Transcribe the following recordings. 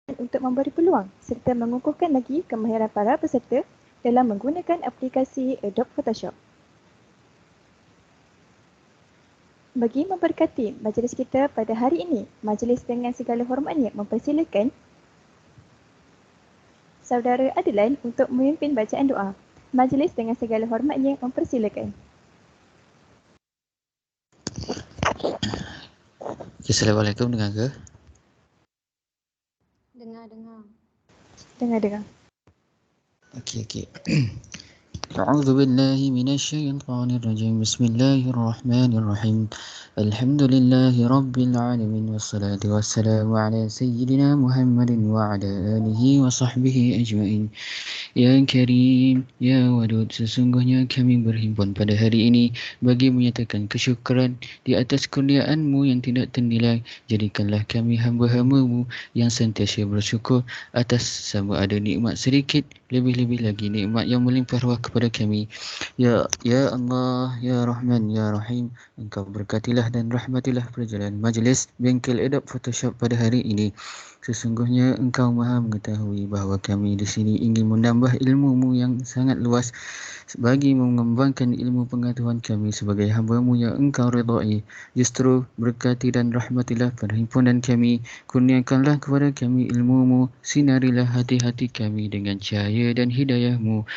untuk memberi peluang serta mengukuhkan lagi kemahiran para peserta dalam menggunakan aplikasi Adobe Photoshop. Bagi memberkati majlis kita pada hari ini, majlis dengan segala hormatnya mempersilakan Saudara Adlan untuk memimpin bacaan doa. Majlis dengan segala hormatnya mempersilakan. Assalamualaikum, dengar ke? Dengar. Okey. أعوذ بالله من الشيطان الرجيم بسم الله الرحمن الرحيم الحمد لله رب العالمين والصلاة والسلام على سيدنا محمد وعلى آله وصحبه أجمعين. Ya Karim, Ya Wadud, sesungguhnya kami berhimpun pada hari ini bagi menyatakan kesyukuran di atas kurniaan-Mu yang tidak ternilai. Jadikanlah kami hamba-hamba-Mu yang sentiasa bersyukur atas sama ada nikmat sedikit, lebih-lebih lagi nikmat yang melimpah ruah kepada kami. Ya Allah, Ya Rahman, Ya Rahim, Engkau berkatilah dan rahmatilah perjalanan majlis bengkel Adobe Photoshop pada hari ini. Sesungguhnya Engkau Maha mengetahui bahawa kami di sini ingin menambah ilmu-Mu yang sangat luas bagi mengembangkan ilmu pengetahuan kami sebagai hamba-Mu yang Engkau redai. Justru berkati dan rahmatilah perhimpunan kami, kurniakanlah kepada kami ilmu-Mu, sinarilah hati-hati kami dengan cahaya dan hidayah-Mu.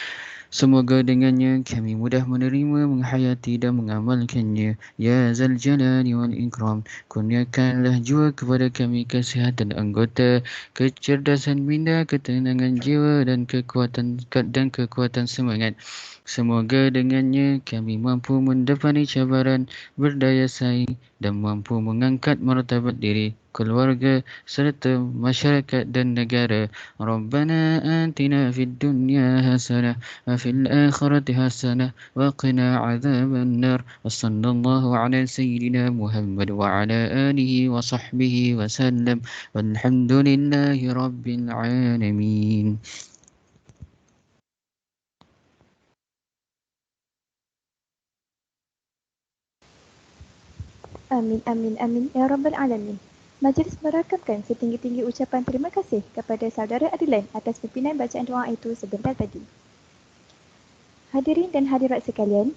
Semoga dengannya kami mudah menerima, menghayati dan mengamalkannya. Ya Zal Jalali wal Ikram, kurniakanlah jua kepada kami kesihatan anggota, kecerdasan minda, ketenangan jiwa dan kekuatan semangat. Semoga dengannya kami mampu mendapati cabaran, berdaya saing dan mampu mengangkat martabat diri, keluarga serta masyarakat dan negara. Rabbana atina fid dunya hasanah وفي الآخرة حسنة وقنا عذاب النار وصلى الله على سيدنا محمد وعلى آله وصحبه وسلم والحمد لله رب العالمين. Amin ya Rabbal Alamin. Majlis merakamkan setinggi-tinggi ucapan terima kasih kepada Saudara Adlan atas pimpinan bacaan doa itu sebentar tadi. Hadirin dan hadirat sekalian,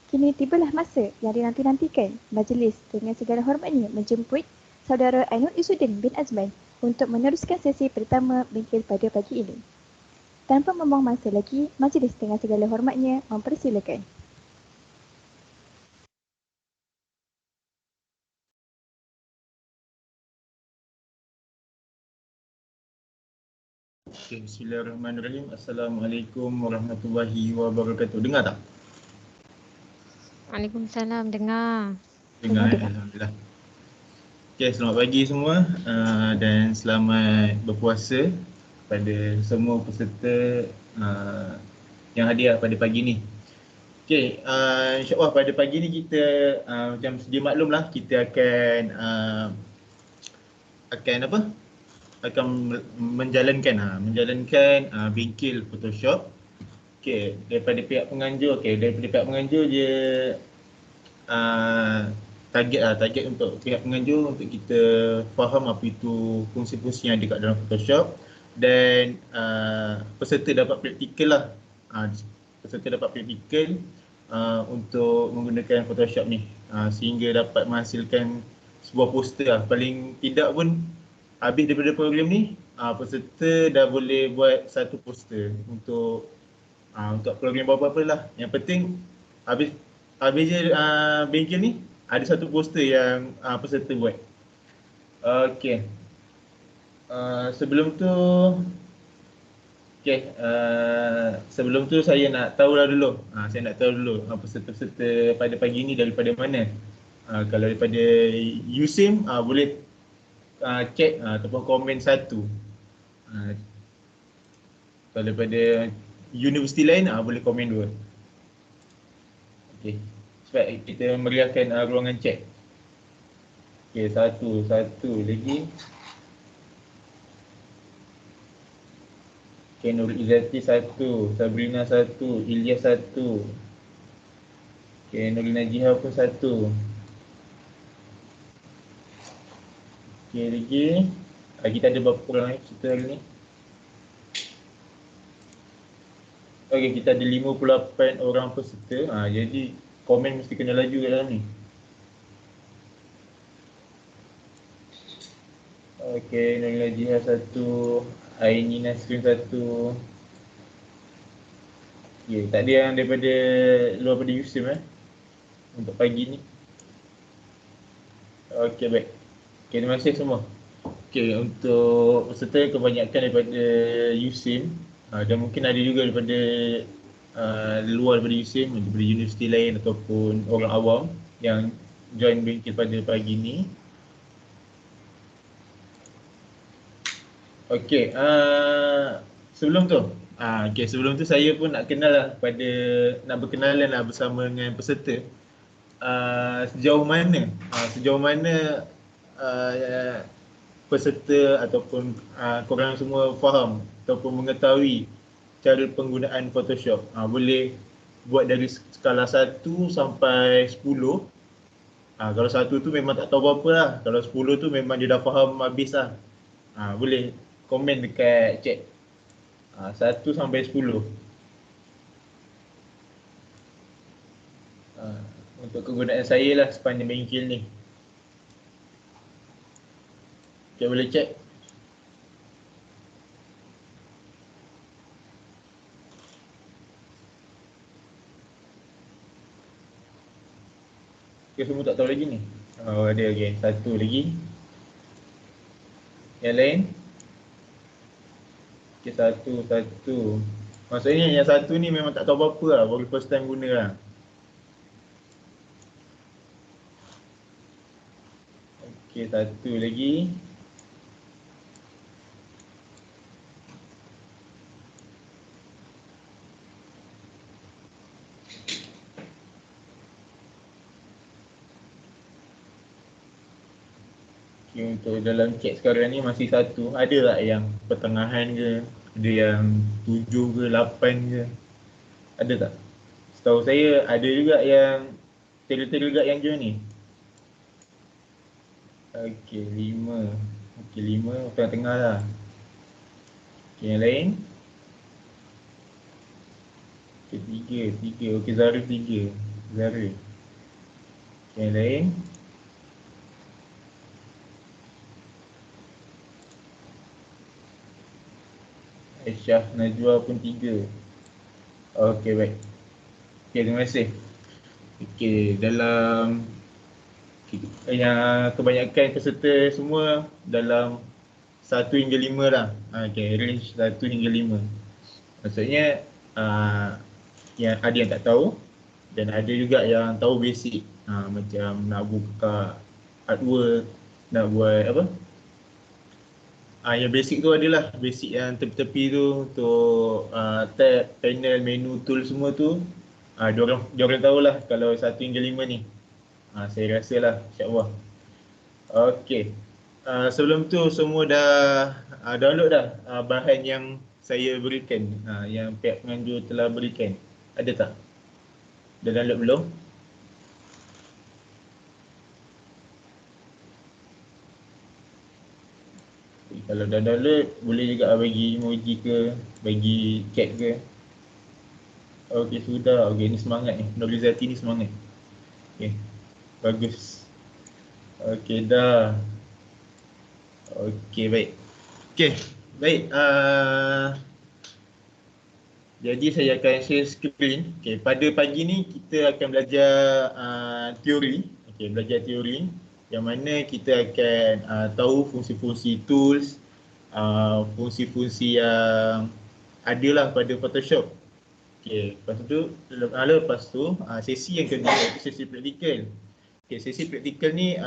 kini tibalah masa yang dinanti-nantikan. Majlis dengan segala hormatnya menjemput Saudara Ainul Izzuddin bin Azman untuk meneruskan sesi pertama bengkel pada pagi ini. Tanpa membuang masa lagi, majlis dengan segala hormatnya mempersilakan. Okay, Bismillahirrahmanirrahim. Assalamualaikum warahmatullahi wabarakatuh. Dengar tak? Waalaikumsalam, dengar. Dengar. Alhamdulillah. Okay, selamat pagi semua dan selamat berpuasa pada semua peserta yang hadir pada pagi ni. Okay, insyaAllah pada pagi ni kita macam sedia maklum lah, kita akan menjalankan bengkel Photoshop. Daripada pihak penganjur dia target untuk pihak penganjur untuk kita faham apa itu fungsi-fungsi yang ada kat dalam Photoshop dan peserta dapat praktikal untuk menggunakan Photoshop ni sehingga dapat menghasilkan sebuah poster lah. Paling tidak pun habis daripada program ni, peserta dah boleh buat satu poster untuk program apa-apa lah. Yang penting habis je bengkel ni ada satu poster yang peserta buat. Okey. Sebelum tu saya nak tahu dulu peserta-peserta pada pagi ni daripada mana. Kalau daripada USIM boleh chat ataupun komen satu. Kalau daripada universiti lain boleh komen dua. Okey. Sebab kita meriahkan ruangan chat. Okey, satu lagi. Okay, Nur Izzati 1, Sabrina 1, Ilyas 1. Okay, Nur Najihah pun 1. Okay, lagi. Kita ada berapa orang kita hari ni? Okey, kita ada 58 orang peserta. Jadi komen mesti kena laju kat dalam ni. Okey, Naila Jihad 1, Aini Nasrin 1. Okey, tak ada yang daripada luar pada USIM untuk pagi ni. Okey, baik. Okey, terima kasih semua. Okey, untuk peserta kebanyakan daripada USIM dan mungkin ada juga daripada luar daripada USIM, daripada universiti lain ataupun orang awam yang join bengkel pada pagi ni. Okey, sebelum tu saya pun nak kenal lah nak berkenalan lah bersama dengan peserta. Sejauh mana peserta ataupun korang semua faham ataupun mengetahui cara penggunaan Photoshop. Boleh buat dari skala 1 sampai 10. Kalau 1 tu memang tak tahu apa-apa lah. Kalau 10 tu memang dia dah faham habis lah. Boleh komen dekat chat. 1 sampai 10. Untuk kegunaan saya lah sepanjang bengkel ni. Okay, boleh cek. Okay, semua tak tahu lagi ni. Ada okay. Satu lagi. Yang lain? Okay, satu. Maksudnya yang satu ni memang tak tahu apa-apa lah. Baru first time guna lah. Okay, satu lagi. Okay, untuk dalam chat sekarang ni masih satu. Ada tak yang pertengahan ke? Ada yang 7 ke, 8 ke? Ada tak? Setahu saya ada juga yang tele-tele yang join ni. Okay, 5. Okay, 5 tengah-tengah lah. Okay, yang lain? Okay, 3. Okay, Zara 3. Zara. Okay, yang lain? Aisyah Najwa pun 3. Okay, baik. Okay, terima kasih. Okay, dalam yang kebanyakan peserta semua dalam 1 hingga 5 lah. Okay, range 1 hingga 5. Maksudnya yang ada yang tak tahu dan ada juga yang tahu basic. Macam nak buka artwork, nak buat apa? Yang basic tu adalah basic yang tepi-tepi tu untuk tab, panel, menu, tool semua tu. Diorang tahulah kalau 1 hingga 5 ni. Saya rasa lah, insyaAllah. Okey. Sebelum tu semua dah download dah bahan yang saya berikan, yang pihak penganjur telah berikan. Ada tak? Dah download belum? Kalau dah download, boleh juga bagi emoji ke, bagi chat ke. Okey, sudah. Okey, ni semangat ni. Nurulizati ni semangat. Okey, bagus. Okey, dah. Okey, baik. Okey, baik. Jadi saya akan share screen. Okey, pada pagi ni kita akan belajar teori. Okey, belajar teori yang mana kita akan tahu fungsi-fungsi tools, fungsi-fungsi yang ada lah pada Photoshop. Okey, lepas tu sesi yang kedua itu sesi praktikal. Okey, sesi praktikal ni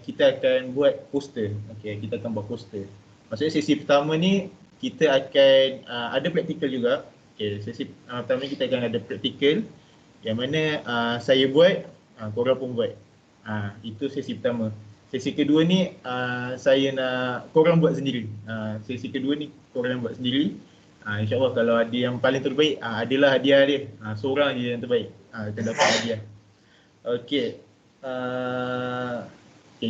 kita akan buat poster. Okey, kita akan buat poster. Maksudnya sesi pertama ni kita akan ada praktikal juga. Okey, sesi pertama ni kita akan ada praktikal yang mana saya buat, korang pun buat. Itu sesi pertama. Sesi kedua ni saya nak korang buat sendiri. Sesi kedua ni korang buat sendiri. InsyaAllah kalau ada yang paling terbaik, adalah hadiah dia. Seorang je yang terbaik akan dapat hadiah. Okey,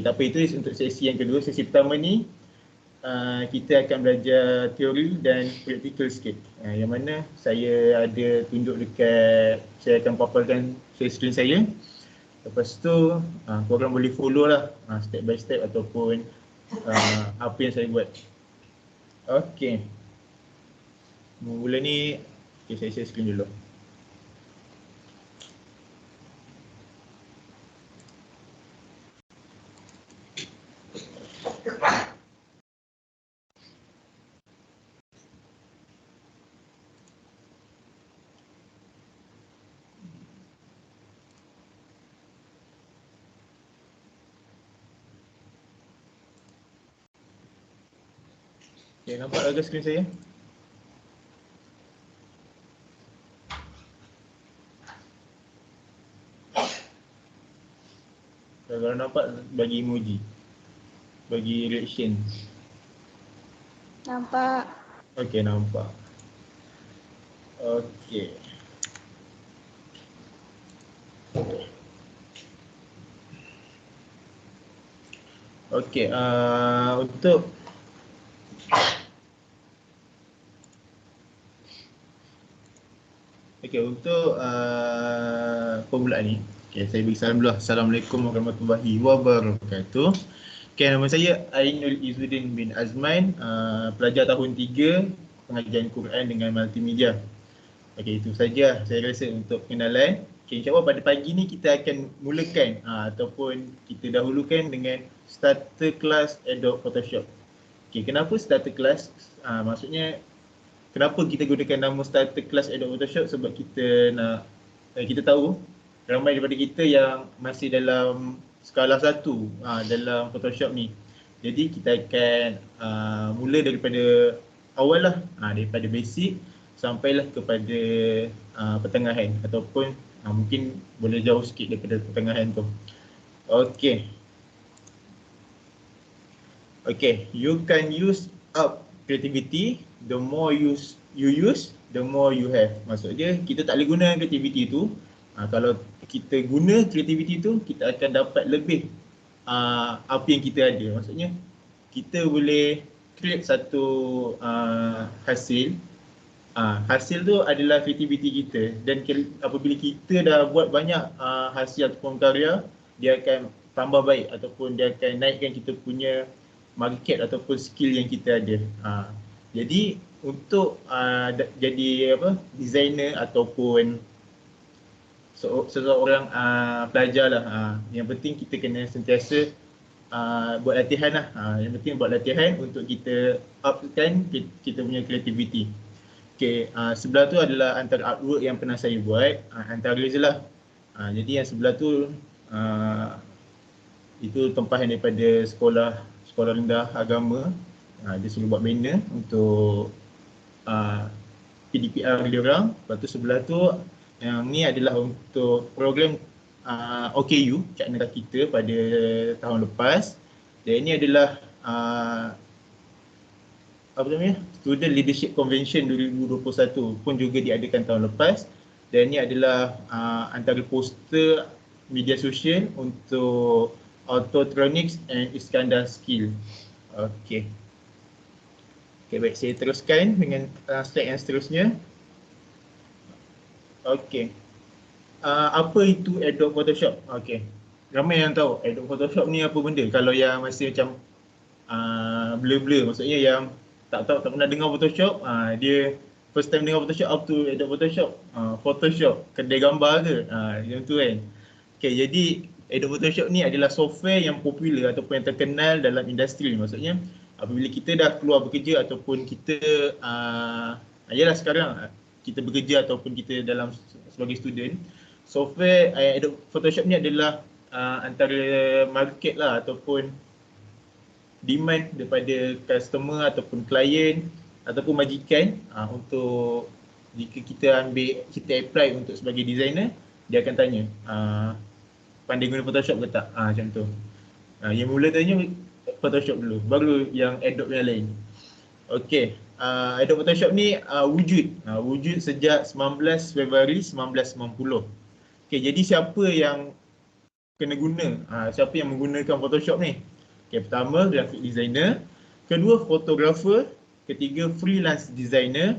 tak apa, itu untuk sesi yang kedua. Sesi pertama ni kita akan belajar teori dan praktikal sikit. Yang mana saya ada tunjuk dekat, saya akan paparkan screen saya. Lepas tu korang boleh follow lah step by step ataupun apa yang saya buat. Okey. Mula ni, saya share screen dulu. Okay, nampak agak skrin saya? Kalau nampak, bagi emoji, bagi reaction. Nampak. Okey, nampak. Okey. Okey, untuk permulaan ni, saya bagi salam dulu. Assalamualaikum warahmatullahi wabarakatuh. Nama saya Ainul Izzuddin bin Azman, pelajar tahun 3 pengajian Quran dengan multimedia. Itu saja saya rasa untuk pengenalan. InsyaAllah pada pagi ni kita akan mulakan ataupun kita dahulukan dengan starter class Adobe Photoshop. Kenapa starter class? Maksudnya kenapa kita gunakan nama starter class Adobe Photoshop? Sebab kita tahu ramai daripada kita yang masih dalam skala 1 dalam Photoshop ni. Jadi kita akan mula daripada awal lah, daripada basic sampailah kepada pertengahan ataupun mungkin boleh jauh sikit daripada pertengahan tu. Okey, you can use up creativity. The more you use, the more you have. Maksudnya kita tak boleh guna creativity tu. Kalau kita guna creativity tu, kita akan dapat lebih apa yang kita ada. Maksudnya kita boleh create satu hasil. Hasil tu adalah kreativiti kita, dan apabila kita dah buat banyak hasil ataupun karya, dia akan tambah baik ataupun dia akan naikkan kita punya market ataupun skill yang kita ada. Jadi untuk jadi designer ataupun seseorang pelajar lah, yang penting kita kena sentiasa buat latihan lah. Yang penting buat latihan untuk kita upkan kita punya kreativiti. Sebelah tu adalah antara artwork yang pernah saya buat, antara je lah. Jadi yang sebelah tu itu tempahan daripada sekolah rendah agama. Dia suruh buat banner untuk PDPR dia orang. Lepas tu sebelah tu yang ni adalah untuk program OKU, Cak Negara kita pada tahun lepas. Dan ini adalah Student Leadership Convention 2021 pun juga diadakan tahun lepas. Dan ini adalah antara poster media sosial untuk Autotronics and Iskandar Skill. Baik, saya teruskan dengan slide yang seterusnya. Apa itu Adobe Photoshop? Ramai yang tahu Adobe Photoshop ni apa benda. Kalau yang masih macam blur-blur, maksudnya yang tak pernah dengar Photoshop, dia first time dengar Photoshop, apa tu Adobe Photoshop? Photoshop, kedai gambar ke? Yang tu kan. Jadi Adobe Photoshop ni adalah software yang popular ataupun yang terkenal dalam industri. Maksudnya apabila kita dah keluar bekerja ataupun kita yalah sekarang kita bekerja ataupun kita dalam sebagai student, software Adobe Photoshop ni adalah antara market lah ataupun demand daripada customer ataupun klien ataupun majikan untuk jika kita apply untuk sebagai designer, dia akan tanya pandai guna Photoshop ke tak, macam tu. Yang mula tanya Photoshop dulu, baru yang Adobe yang lain. Adobe Photoshop ni wujud sejak 19 Februari 1990. Jadi siapa yang kena guna, siapa yang menggunakan Photoshop ni? Pertama graphic designer, kedua fotografer, ketiga freelance designer,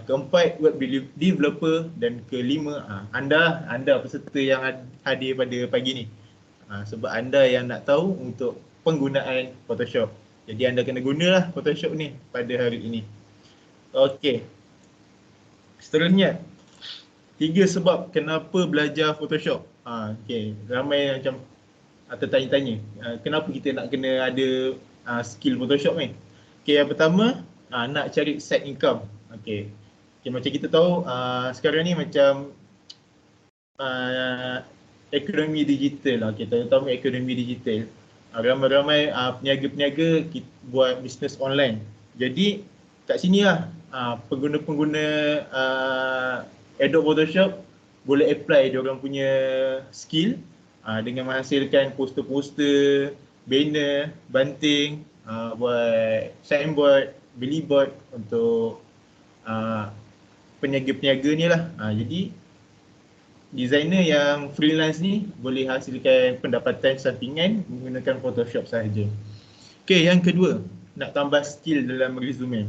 keempat web developer, dan kelima anda peserta yang hadir pada pagi ni. Sebab anda yang nak tahu untuk penggunaan Photoshop. Jadi anda kena gunalah Photoshop ni pada hari ini. Okey. Seterusnya, 3 sebab kenapa belajar Photoshop. Okey, ramai macam tertanya-tanya, kenapa kita nak kena ada skill Photoshop ni. Okey, yang pertama, nak cari side income. Okey. Okey, macam kita tahu sekarang ni macam ekonomi digital lah, terutama ekonomi digital. Ramai-ramai peniaga-peniaga buat bisnes online. Jadi kat sini lah pengguna-pengguna Adobe Photoshop boleh apply diorang punya skill dengan menghasilkan poster-poster, banner, banting, buat signboard, billboard untuk peniaga-peniaga ni lah. Jadi designer yang freelance ni boleh hasilkan pendapatan sampingan menggunakan Photoshop sahaja. Okey, yang kedua, nak tambah skill dalam resume.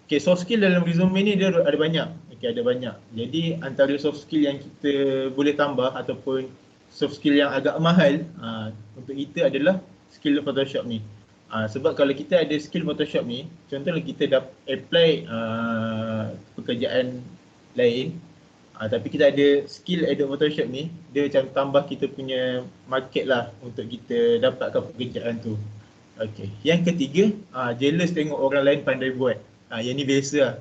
Okey, soft skill dalam resume ni dia ada banyak. Okey, ada banyak. Jadi antara soft skill yang kita boleh tambah ataupun soft skill yang agak mahal untuk kita adalah skill Photoshop ni. Sebab kalau kita ada skill Photoshop ni, contohnya kita dah apply pekerjaan lain, tapi kita ada skill Adobe Photoshop ni, dia macam tambah kita punya market lah untuk kita dapatkan pekerjaan tu. Okey. Yang ketiga, jealous tengok orang lain pandai buat. Yang ni biasa lah.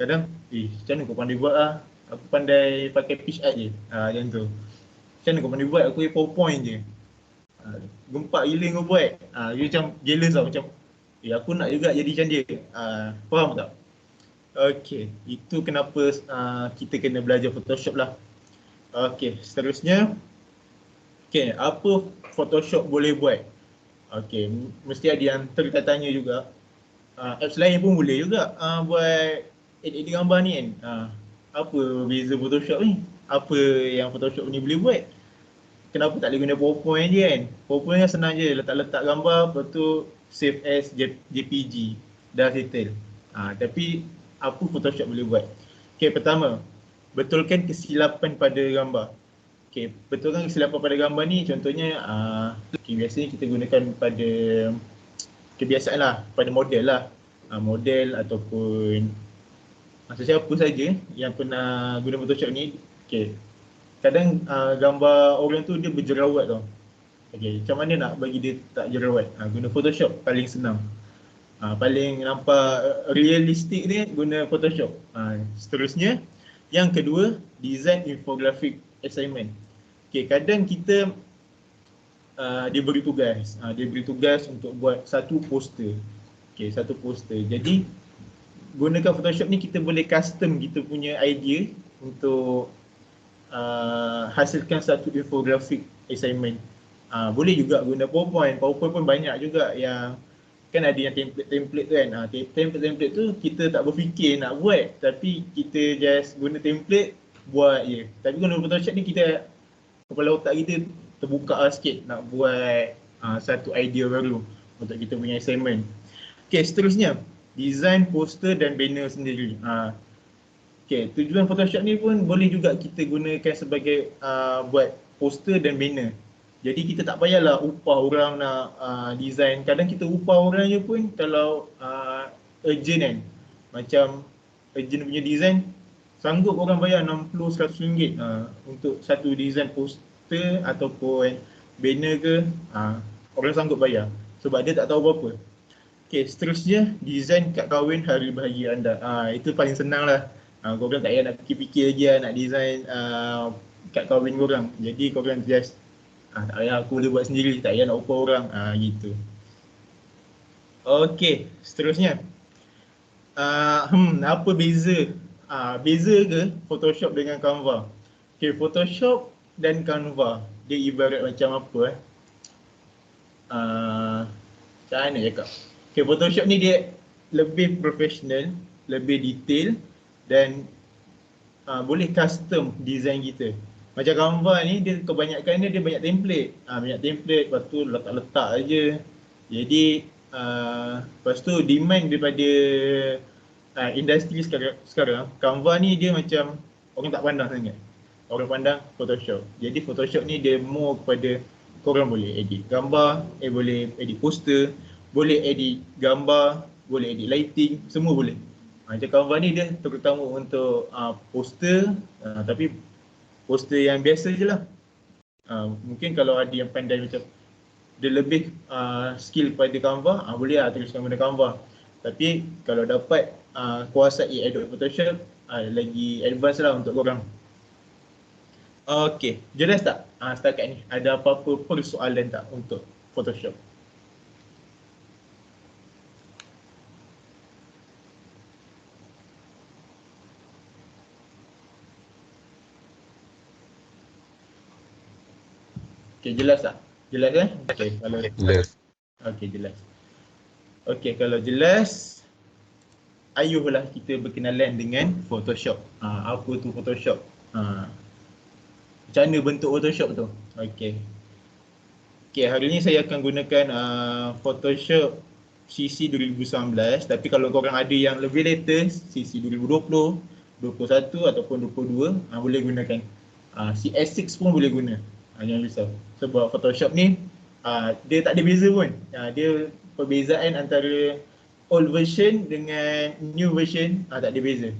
Kadang, macam mana kau pandai buat lah? Aku pandai pakai PixArt je. Macam tu. Macam mana kau pandai buat? Aku PowerPoint je. Gempak gila kau buat. Dia macam jealous lah. Macam, aku nak juga jadi macam dia. Faham tak? Okey, itu kenapa kita kena belajar Photoshop lah. Okey, seterusnya. Okey, apa Photoshop boleh buat? Okey, mesti ada yang tertanya juga. Apps lain pun boleh juga buat edit gambar ni kan. Apa beza Photoshop ni? Apa yang Photoshop ni boleh buat? Kenapa tak boleh guna PowerPoint je kan? PowerPoint kan senang je, letak-letak gambar, lepas tu save as JPG, dah settle. Tapi apa Photoshop boleh buat? Okey, pertama, betulkan kesilapan pada gambar. Okey, betulkan kesilapan pada gambar ni contohnya biasanya kita gunakan pada kebiasaan lah, pada model lah. Model ataupun sesiapa saja yang pernah guna Photoshop ni. Okey, kadang gambar orang tu dia berjerawat tau. Okey, macam mana nak bagi dia tak jerawat? Guna Photoshop paling senang. Paling nampak realistik dia guna Photoshop. Seterusnya, yang kedua, design infographic assignment. Okay, kadang kita dia beri tugas untuk buat satu poster. Okay, satu poster. Jadi gunakan Photoshop ni kita boleh custom kita punya idea untuk hasilkan satu infographic assignment. Boleh juga guna PowerPoint. PowerPoint pun banyak juga yang kan ada yang template tu kan. Template tu kita tak berfikir nak buat, tapi kita just guna template, buat je. Tapi guna Photoshop ni kita, kepala otak kita terbuka lah sikit nak buat satu idea baru untuk kita punya assignment. Okay, seterusnya, design poster dan banner sendiri. Okay, tujuan Photoshop ni pun boleh juga kita gunakan sebagai buat poster dan banner. Jadi kita tak payahlah upah orang nak design. Kadang kita upah orang je pun kalau urgent kan. Macam urgent punya design, sanggup orang bayar RM60-100 untuk satu design poster ataupun banner ke, orang sanggup bayar sebab dia tak tahu apa-apa. Okay, seterusnya, design kad kahwin hari bahagia anda. Itu paling senang lah. Korang tak payah nak fikir-fikir lagi lah nak design kad kahwin korang. Jadi korang just tak payah aku boleh buat sendiri, tak payah nak upah orang, gitu. Okey, seterusnya. Apa beza? Beza ke Photoshop dengan Canva? Okey, Photoshop dan Canva, dia ibarat macam apa macam mana cakap? Okey, Photoshop ni dia lebih profesional, lebih detail dan boleh custom design kita. Macam Canva ni dia kebanyakan dia banyak template. Banyak template, lepas tu letak-letak aje. Jadi lepas tu demand daripada industri sekarang, Canva ni dia macam orang tak pandang sangat. Orang pandang Photoshop. Jadi Photoshop ni dia more kepada korang boleh edit gambar, boleh edit poster, boleh edit gambar, boleh edit lighting, semua boleh. Macam Canva ni dia terutama untuk poster, tapi poster yang biasa je lah. Mungkin kalau ada yang pandai macam dia lebih skill pada Canva, boleh lah teruskan guna Canva. Tapi kalau dapat kuasai Adobe Photoshop, lagi advance lah untuk korang. Okey, jelas tak setakat ni? Ada apa-apa persoalan tak untuk Photoshop? Okey, jelas tak? Jelas kan? Okey, kalau Jelas. okey, jelas. Okey, kalau jelas, ayuhlah kita berkenalan dengan Photoshop. Apa tu Photoshop? Macam mana bentuk Photoshop tu? Okey. Okey, hari ni saya akan gunakan Photoshop CC 2019, tapi kalau korang ada yang lebih latest, CC 2020, 21 ataupun 22, boleh gunakan. CS6 pun boleh guna. Jangan risau. Sebab Photoshop ni dia tak ada beza pun. Dia perbezaan antara old version dengan new version tak ada beza.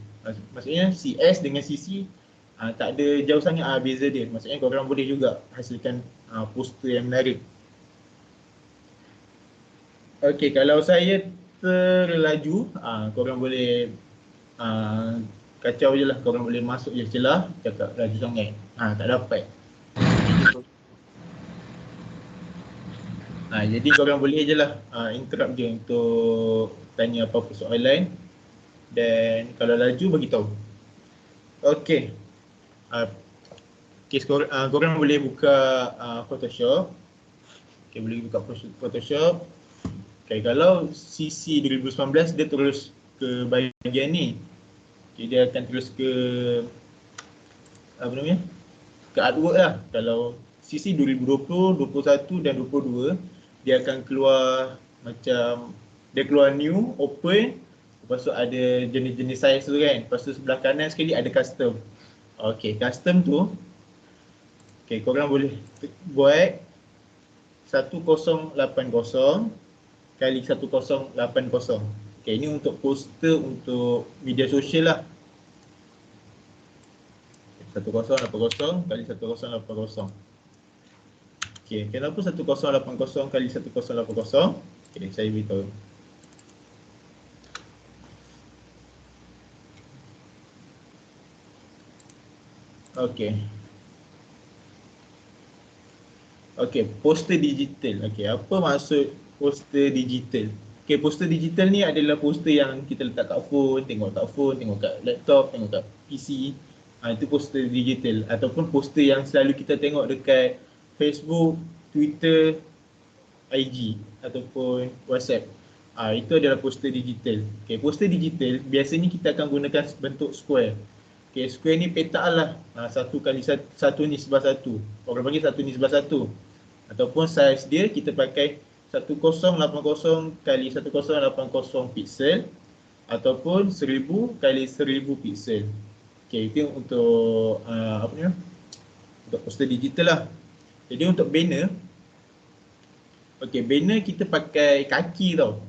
Maksudnya CS dengan CC tak ada jauh sangat beza dia. Maksudnya korang boleh juga hasilkan poster yang menarik. Okey, kalau saya terlaju, korang boleh kacau je lah. Korang boleh masuk je celah, cakap laju sangat. Tak dapat. Jadi korang boleh je lah interrupt je untuk tanya apa-apa soalan. Dan kalau laju, beritahu. Okey. Korang boleh buka Photoshop. Okey, boleh buka Photoshop. Okay, kalau CC 2019 dia terus ke bahagian ni. Okay, dia akan terus ke apa namanya? Ke artwork lah. Kalau CC 2020, 21 dan 22 dia akan keluar macam dia keluar new, open, lepas tu ada jenis-jenis size tu kan. Lepas tu sebelah kanan sekali ada custom. Okay, custom tu korang boleh buat 1080 kali 1080. Ini untuk poster untuk media sosial lah. 1080 kali 1080. Kenapa 1080 kali 1080? Saya beritahu. Poster digital. Apa maksud poster digital? Poster digital ni adalah poster yang kita letak kat phone, tengok kat laptop, tengok kat PC. Itu poster digital. Ataupun poster yang selalu kita tengok dekat Facebook, Twitter, IG ataupun WhatsApp. Itu adalah poster digital. Poster digital biasanya kita akan gunakan bentuk square. Square ni petak lah. 1 kali 1 nisbah 1. Orang panggil 1 nisbah 1. Ataupun size dia kita pakai 1080 kali 1080 pixel ataupun 1000 kali 1000 pixel. Itu untuk untuk poster digital lah. Jadi untuk banner, banner kita pakai kaki tau.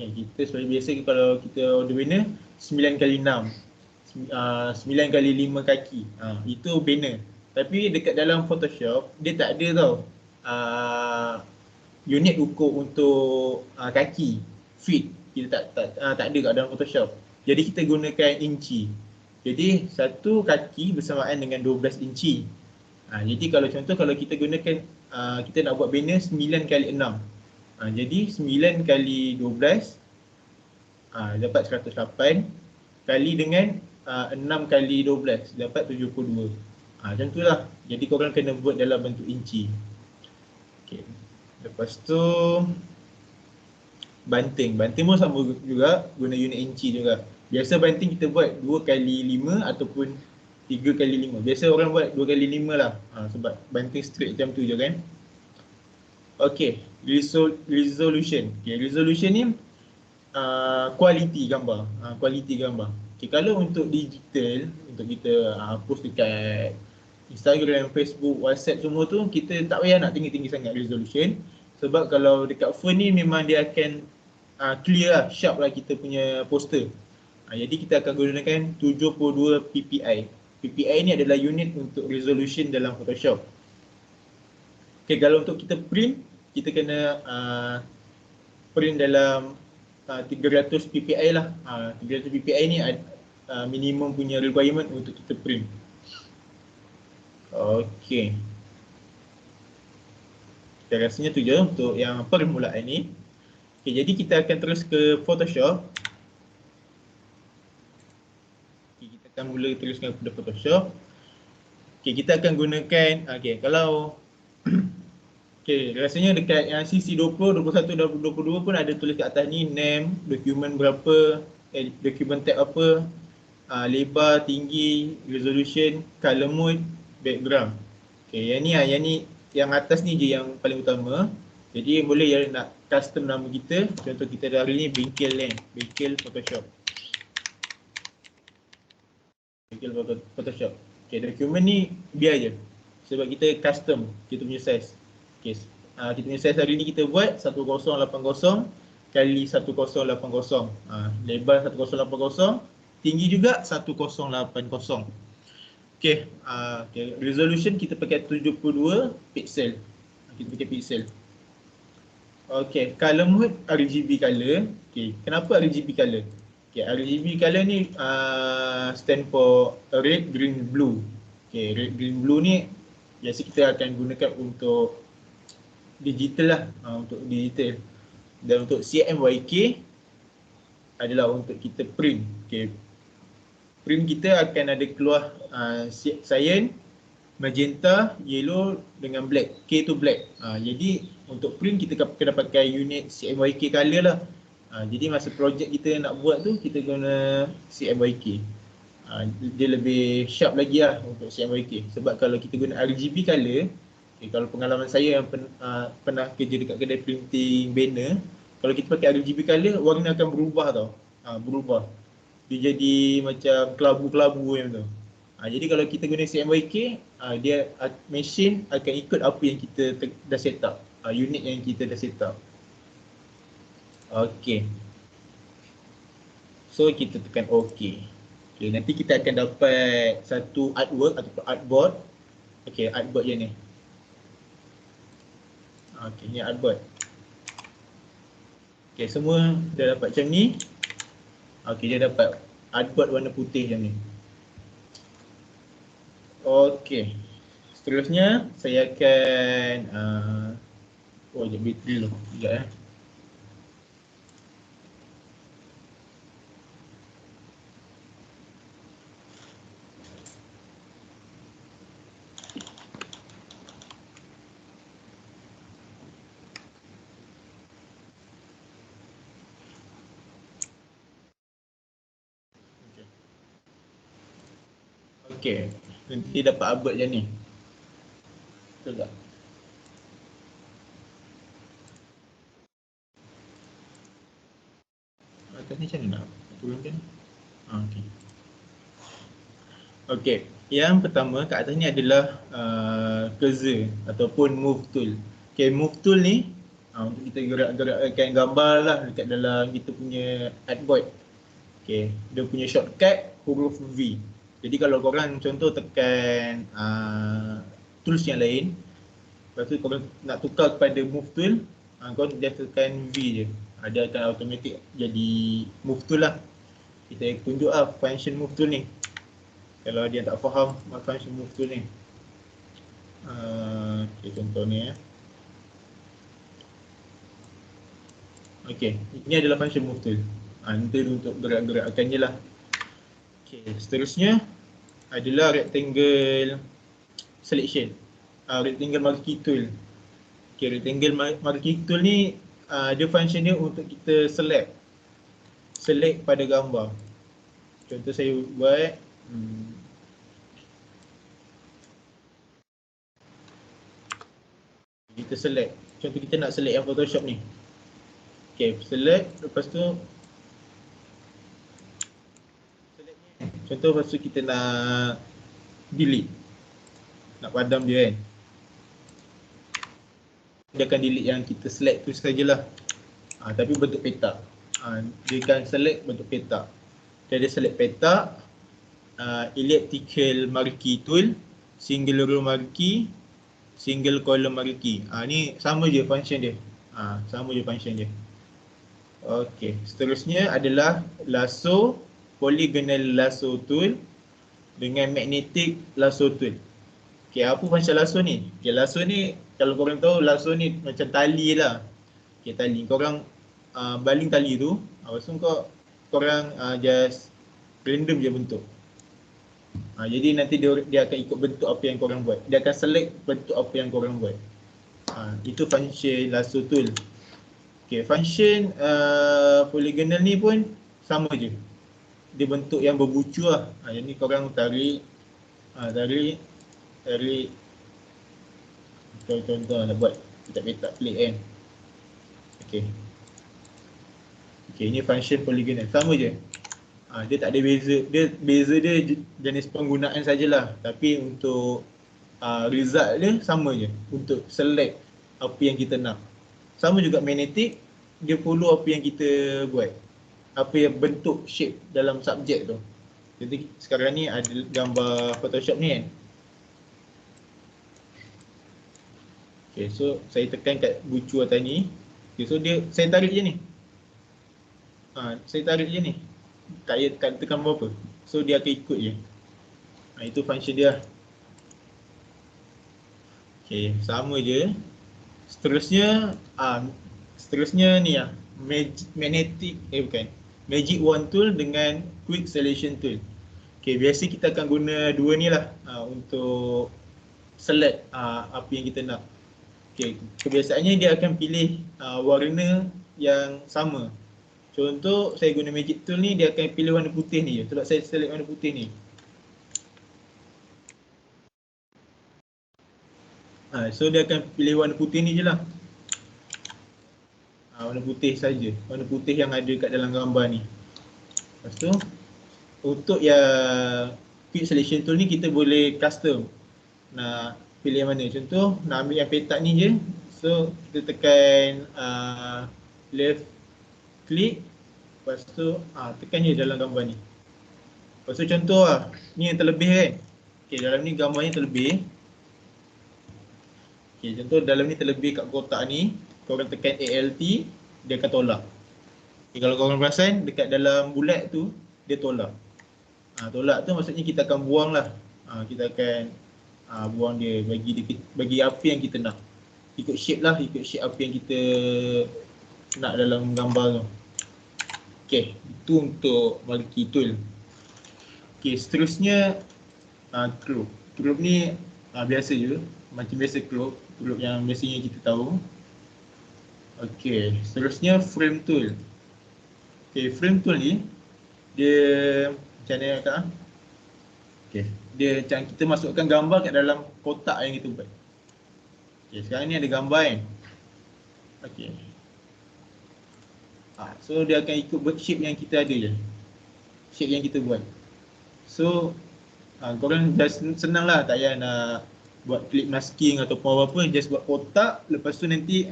Kita seperti biasa kalau kita order banner 9 kali 6, 9 kali 5 kaki. Itu banner. Tapi dekat dalam Photoshop dia tak ada tau unit ukur untuk kaki, feet. Kita tak ada kat dalam Photoshop. Jadi kita gunakan inci. Jadi satu kaki bersamaan dengan 12 inci. Jadi kalau contoh kalau kita gunakan kita nak buat banner 9 kali 6. Jadi 9 kali 12 dapat 108 kali dengan 6 kali 12 dapat 72. Macam tu lah. Jadi korang kena buat dalam bentuk inci. Lepas tu banting. Banting pun sama juga, guna unit inci juga. Biasa banting kita buat 2 kali 5 ataupun 3 kali 5. Biasa orang buat 2 kali 5 lah. Sebab banting straight macam tu je kan. Okey, resolution. Okay, resolution ni quality gambar. Quality gambar. Okay, kalau untuk digital, untuk kita post dekat Instagram, Facebook, WhatsApp semua tu, kita tak payah nak tinggi-tinggi sangat resolution. Sebab kalau dekat phone ni memang dia akan clear lah, sharp lah kita punya poster. Jadi kita akan gunakan 72 ppi. PPI ni adalah unit untuk resolution dalam Photoshop. Okay, kalau untuk kita print, kita kena print dalam 300 ppi lah. 300 ppi ni minimum punya requirement untuk kita print. Okay. Saya rasanya tu je untuk yang permulaan ni. Okay, jadi kita akan terus ke Photoshop. Okay, kita akan mula teruskan kepada Photoshop. Okay, kita akan gunakan, okay, kalau okay, rasanya dekat yang CC20, 21 dan 22 pun ada tulis kat atas ni name, dokumen berapa, dokumen tab apa, lebar, tinggi, resolution, color mode, background. Okay, yang atas ni je yang paling utama. Jadi boleh yang nak custom nama kita. Contoh kita hari ni bengkel Photoshop. Bengkel Photoshop. Okay, dokumen ni biar je. Sebab kita custom kita punya size. Okay, kita punya size hari ni kita buat 1080 kali 1080. Lebar 1080, tinggi juga 1080. Okay, resolution kita pakai 72 pixel. Kita pakai pixel. Okay, color mode RGB color. Okay, kenapa RGB color? Okay, RGB color ni stand for red, green, blue. Okay, red, green, blue ni biasa kita akan gunakan untuk digital lah, untuk digital. Dan untuk CMYK adalah untuk kita print. Okay, print kita akan ada keluar cyan, magenta, yellow dengan black. K tu black. Jadi untuk print kita kena pakai unit CMYK color lah. Jadi masa projek kita nak buat tu kita guna CMYK. Dia lebih sharp lagi lah untuk CMYK. Sebab kalau kita guna RGB color, okay, kalau pengalaman saya yang pernah kerja dekat kedai printing banner, kalau kita pakai RGB color, warna akan berubah tau. Berubah. Dia jadi macam kelabu-kelabu yang tu. Jadi kalau kita guna CMYK, dia machine akan ikut apa yang kita dah set up, unit yang kita dah set up. Okay. So kita tekan OK. Okay, nanti kita akan dapat satu artwork atau artboard. Okay, artboard je ni. Okay, ni artboard. Okay, semua dah dapat macam ni. Okay, dia dapat artboard warna putih macam ni. Okay, seterusnya saya akan sekejap bateri dulu. Sekejap . Okay, nanti dapat artboard macam ni. Betul tak? Atas ni macam mana nak turunkan? Okay. Okay, yang pertama kat atas ni adalah cursor ataupun move tool. Okay, move tool ni untuk kita gerak-gerakkan gambar lah dekat dalam kita punya artboard. Okay, dia punya shortcut huruf V. Jadi kalau korang contoh tekan tools yang lain, lepas tu korang nak tukar kepada move tool, korang just tekan V je. Dia akan automatic jadi move tool lah. Kita tunjuk lah function move tool ni. Kalau dia tak faham function move tool ni. Okay, contoh ni . Okay, ini adalah function move tool. Nanti untuk gerak-gerakkan je lah. Okay, seterusnya adalah rectangle selection. Rectangle marquee tool. Okay, rectangle marquee tool ni dia function dia untuk kita select pada gambar. Contoh saya buat kita select. contoh kita nak select yang Photoshop ni. Okay, select, lepas tu contoh lepas tu kita nak delete, nak padam dia kan. Dia akan delete yang kita select tu sajalah. Tapi bentuk petak. Dia akan select bentuk petak. Dia ada select petak, elliptical marquee tool, single row marquee, single column marquee. Ni sama je function dia. Sama je function dia. Okey, seterusnya adalah lasso, polygonal lasso tool dengan magnetic lasso tool. Okey, apa function lasso ni? Okey, lasso ni kalau korang tahu lasso ni macam tali lah. Okey, tali. Korang baling tali tu, lepas tu korang just random je bentuk. Jadi nanti dia akan ikut bentuk apa yang korang buat. Dia akan select bentuk apa yang korang buat. Itu function lasso tool. Okay, function polygonal ni pun sama je. Dia bentuk yang berbucu lah. Jadi korang tarik, contoh nak buat petak-petak pelik kan. Okay, ini function polygonal. Sama je. Dia tak ada beza. Beza dia jenis penggunaan sajalah. Tapi untuk result dia sama je. Untuk select apa yang kita nak. Sama juga magnetic, dia follow apa yang kita buat. Apa yang bentuk shape dalam subjek tu. Jadi sekarang ni ada gambar Photoshop ni kan. Okay, so saya tekan kat bucu atas ni. Okay, so saya tarik je ni. Saya tarik je ni. Tak payah tekan apa-apa. So dia akan ikut je. Itu function dia. Okay, sama je. Seterusnya ni lah, Magic Wand Tool dengan Quick Selection Tool. Okay, biasa kita akan guna dua ni lah untuk select apa yang kita nak. Okay, kebiasaannya dia akan pilih warna yang sama. Contoh saya guna Magic Tool ni, dia akan pilih warna putih ni je. Sebab saya select warna putih ni. So dia akan pilih warna putih ni je lah. Warna putih saja. Warna putih yang ada kat dalam gambar ni. Lepas tu untuk yang Quick Selection Tool ni kita boleh custom. Nak pilih yang mana. Contoh nak ambil yang petak ni je. So kita tekan left click. Lepas tu tekan je dalam gambar ni. Lepas tu contoh lah. Ni yang terlebih kan. Okay, dalam ni gambar ni terlebih. Okay, contoh dalam ni terlebih kat kotak ni, korang tekan ALT, dia akan tolak. Okay, kalau korang perasan, dekat dalam bulat tu, dia tolak. Tolak tu maksudnya kita akan buang lah. Kita akan buang dia, bagi apa yang kita nak. Ikut shape lah, ikut shape apa yang kita nak dalam gambar tu. Okay, itu untuk marquee tool. Okay, seterusnya crop. Crop ni biasa je, macam biasa crop yang biasanya kita tahu. Okay, seterusnya frame tool. Okay, frame tool ni dia macam mana kak? Okay, dia macam kita masukkan gambar kat dalam kotak yang kita buat. Okay, sekarang ni ada gambar kan. Okay, so dia akan ikut shape yang kita ada je, shape yang kita buat. So korang just senang lah, tak payah nak buat clip masking ataupun apa-apa, just buat kotak. Lepas tu nanti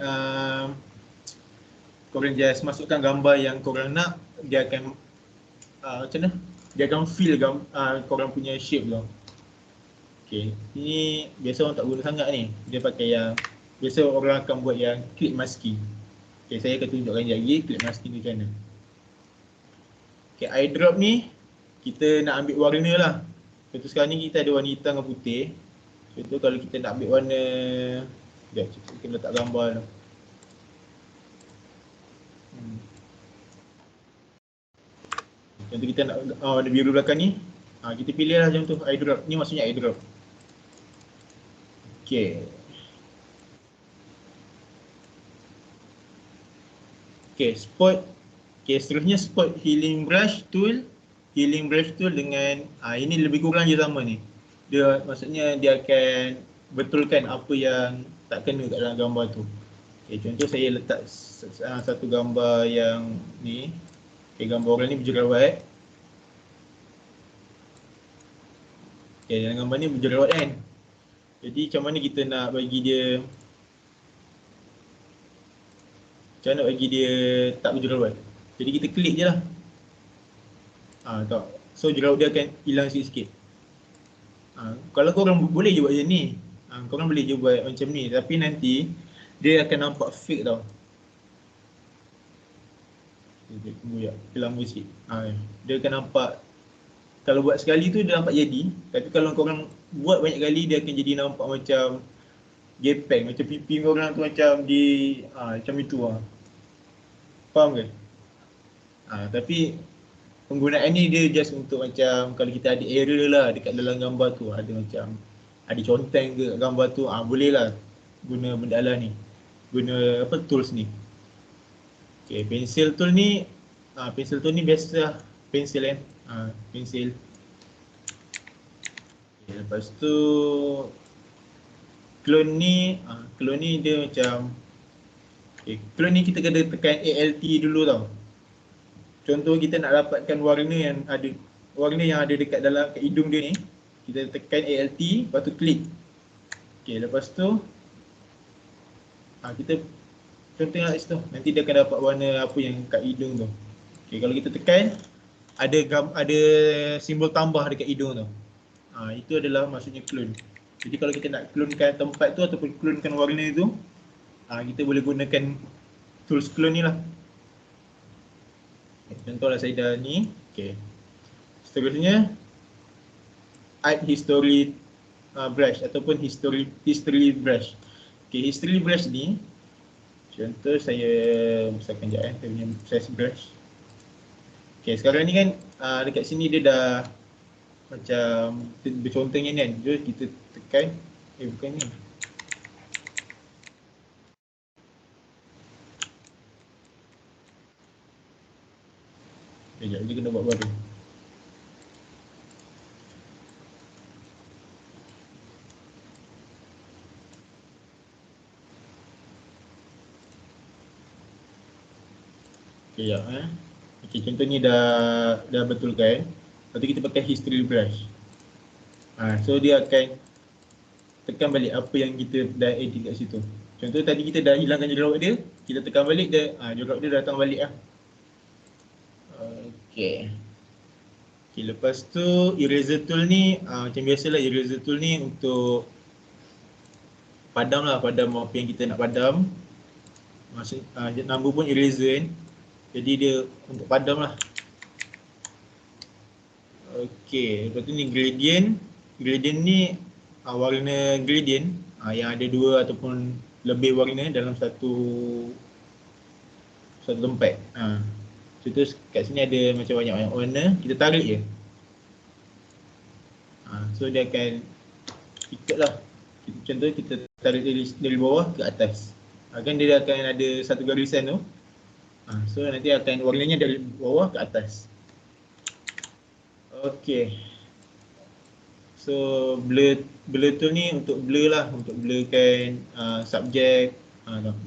korang just masukkan gambar yang korang nak. Dia akan macam mana? Dia akan fill korang punya shape tu. Okay, ini biasa orang tak guna sangat ni. Dia pakai yang biasa orang akan buat yang clip masking. Okay, saya akan tunjukkan lagi clip masking tu macam mana. Okay, eyedrop ni kita nak ambil warna lah. Contoh sekarang ni kita ada warna hitam dan putih. Contoh kalau kita nak ambil warna, sekejap kita letak gambar tu. Contoh kita nak warna biru belakang ni, kita pilih lah contoh eyedrop. Ni maksudnya eyedrop. Okay. Okay, spot. Okay, seterusnya spot healing brush tool. Healing brush tool dengan ini lebih kurang je sama ni. Dia maksudnya dia akan betulkan apa yang tak kena kat dalam gambar tu. Okay, contoh saya letak satu gambar yang ni. Okay, gambar orang ni berjerawat. Okay, dalam gambar ni berjerawat kan. Jadi macam mana kita nak bagi dia, macam mana nak bagi dia tak berjerawat. Jadi kita klik je lah. Tak. So jerawat dia akan hilang sikit-sikit. Kalau korang boleh je buat macam ni. Korang boleh je buat macam ni. Tapi nanti dia akan nampak fake tau. Tunggu ya, lama sikit. Dia akan nampak, kalau buat sekali tu dia nampak jadi. Tapi kalau korang buat banyak kali, dia akan jadi nampak macam gepeng, macam pipi korang tu macam macam itu lah. Faham ke? Tapi penggunaan ni dia just untuk macam kalau kita ada error lah dekat dalam gambar tu, ada macam ada conteng ke gambar tu, boleh lah guna benda lah ni, guna tools ni. Okay, pensel tool ni biasa lah, pensel kan, pensel. Okay, lepas tu clone ni dia macam, clone ni kita kena tekan ALT dulu tau. Contoh kita nak dapatkan warna yang ada dekat dalam kat hidung dia ni, kita tekan ALT, lepas tu klik. Okay, lepas tu kita contoh kat situ, nanti dia akan dapat warna apa yang kat hidung tu. Okay, kalau kita tekan ada simbol tambah dekat hidung tu. Itu adalah maksudnya clone. Jadi kalau kita nak clonekan tempat tu ataupun clonekan warna tu, kita boleh gunakan tools clone ni lah. Contohlah saya dah ni. Okay. Seterusnya add history brush ataupun history brush. Okay, history brush ni contoh saya besarkan sekejap saya punya size brush. Okay, sekarang ni kan dekat sini dia dah macam bercontengnya ni kan. Jom kita tekan, bukan ni. Sekejap, dia kena buat baru. Okay, okay, contoh ni dah betul kan. Lepas tu kita pakai history brush. So dia akan tekan balik apa yang kita dah edit kat situ. Contoh tadi kita dah hilangkan jerawat dia, kita tekan balik dia, jerawat dia datang balik lah. Okay. Okay, lepas tu eraser tool ni macam biasalah, eraser tool ni untuk padam lah, padam apa yang kita nak padam. Maksud nama pun eraser kan. Jadi dia untuk padam lah. Okay, lepas tu ni gradient. Gradient ni warna gradient yang ada dua ataupun lebih warna dalam satu tempat. Contoh kat sini ada macam banyak warna, kita tarik je. So dia akan ikutlah. Contoh kita tarik dari bawah ke atas. Kan dia akan ada satu garisan tu. So nanti akan warnanya dari bawah ke atas. Okay. So blur tool ni untuk blur lah, untuk blurkan subjek.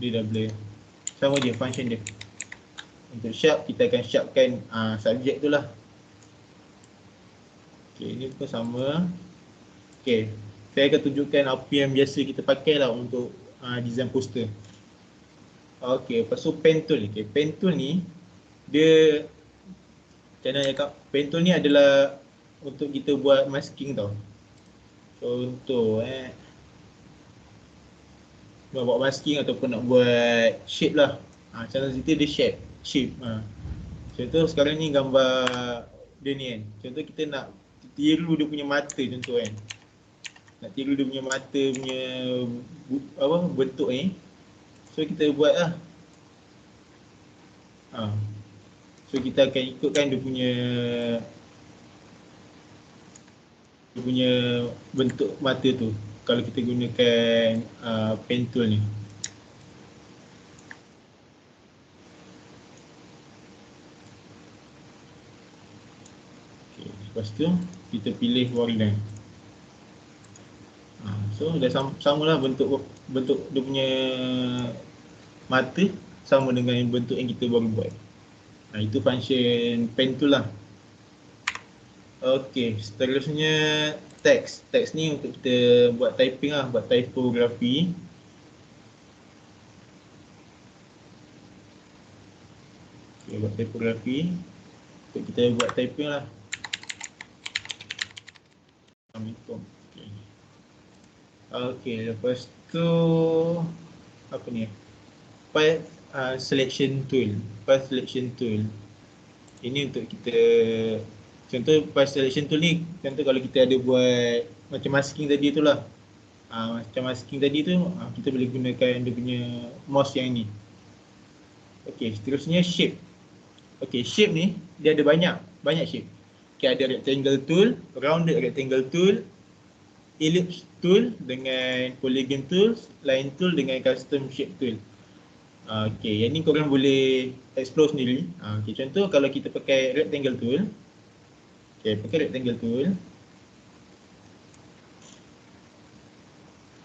Dia dah blur. Sama je function dia. Untuk sharp, kita akan sharpkan subjek tu lah. Okay, ini pun sama. Okay, saya akan tunjukkan apa yang biasa kita pakai lah untuk design poster. Okay, lepas tu pen tool. Okay, pen tool ni dia macam mana cakap, pen tool ni adalah untuk kita buat masking tau. Contoh nak buat masking ataupun nak buat shape lah. Contoh situ dia shape. Contoh sekarang ni gambar dia ni kan. Contoh kita nak tiru dia punya mata contoh kan. Nak tiru dia punya mata punya bentuk ni. So kita buat lah. So kita akan ikutkan dia punya bentuk mata tu kalau kita gunakan pen tool ni. Okay, lepas tu kita pilih warna. So dah samalah bentuk dia punya mata sama dengan bentuk yang kita baru buat. Itu function pen tu lah. Okey, seterusnya teks. Teks ni untuk kita buat typing lah, buat typografi. Okay, buat typografi. Untuk kita buat typing lah. Assalamualaikum. Okey, lepas tu apa ni? File selection tool. File selection tool. Ini untuk kita, contoh file selection tool ni, contoh kalau kita ada buat macam masking tadi tu lah. Macam masking tadi tu, kita boleh gunakan dia punya mouse yang ni. Okey, seterusnya shape. Okey, shape ni dia ada banyak shape. Okey, ada rectangle tool, rounded rectangle tool, ellipse tool dengan polygon tool, line tool dengan custom shape tool. Okey, yang ni korang boleh explore sendiri. Okey, contoh kalau kita pakai rectangle tool. Okey, pakai rectangle tool.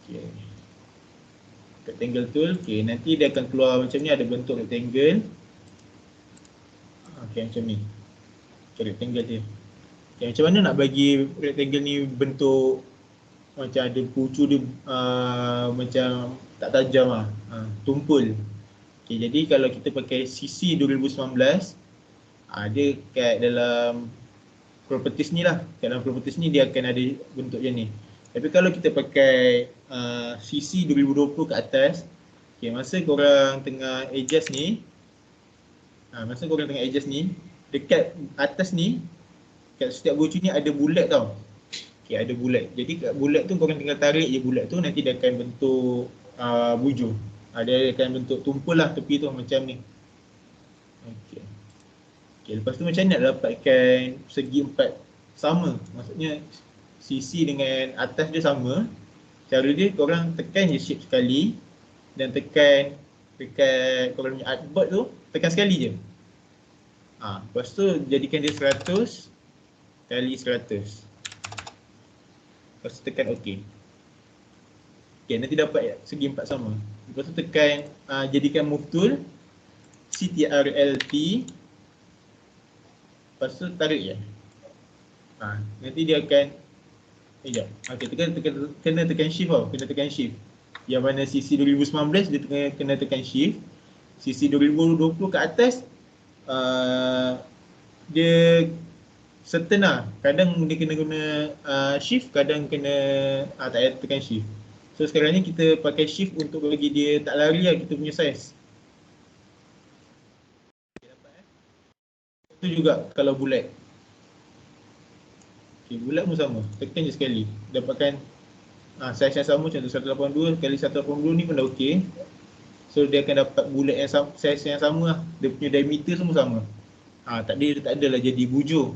Okey. Rectangle tool, okey, nanti dia akan keluar macam ni, ada bentuk rectangle. Okey, macam ni. Okay, rectangle dia. Okay, macam mana nak bagi rectangle ni bentuk macam ada pucu dia macam tak tajam lah, tumpul. Okay, jadi kalau kita pakai CC 2019, dia kat dalam properties ni lah. Kat dalam properties ni dia akan ada bentuk macam ni. Tapi kalau kita pakai CC 2020 ke atas, okay, masa korang tengah adjust ni, dekat atas ni, kat setiap bucu ni ada bulat tau. Okay, ada bulat. Jadi kat bulat tu korang tinggal tarik je bulat tu, nanti dia akan bentuk bujur. Dia akan bentuk tumpul lah tepi tu macam ni. Okay. Okay, lepas tu macam ni nak dapatkan segi empat sama. Maksudnya sisi dengan atas dia sama. Cara dia korang tekan je shape sekali dan tekan dekat korang punya artboard tu, tekan sekali je. Lepas tu jadikan dia 100 kali 100. Lepas tu tekan OK. Okay, nanti dapat segi empat sama. Lepas tu tekan jadikan move tool, CTRL-T. Lepas tu tarik je. Nanti dia akan okay, kena tekan shift tau. Kena tekan shift. Yang mana CC 2019 dia kena tekan shift. CC 2020 ke atas dia certain lah. Kadang dia kena guna shift, kadang kena tak payah tekan shift. So sekarang ni kita pakai shift untuk bagi dia tak lari lah kita punya size. Itu juga kalau bulat. Okay, bulat pun sama. Tekan je sekali. Dapatkan size yang sama, contoh 182 kali 182 ni pun dah okey. So dia akan dapat bulat yang sama, size yang sama lah. Dia punya diameter semua sama. Tak adalah jadi bujur.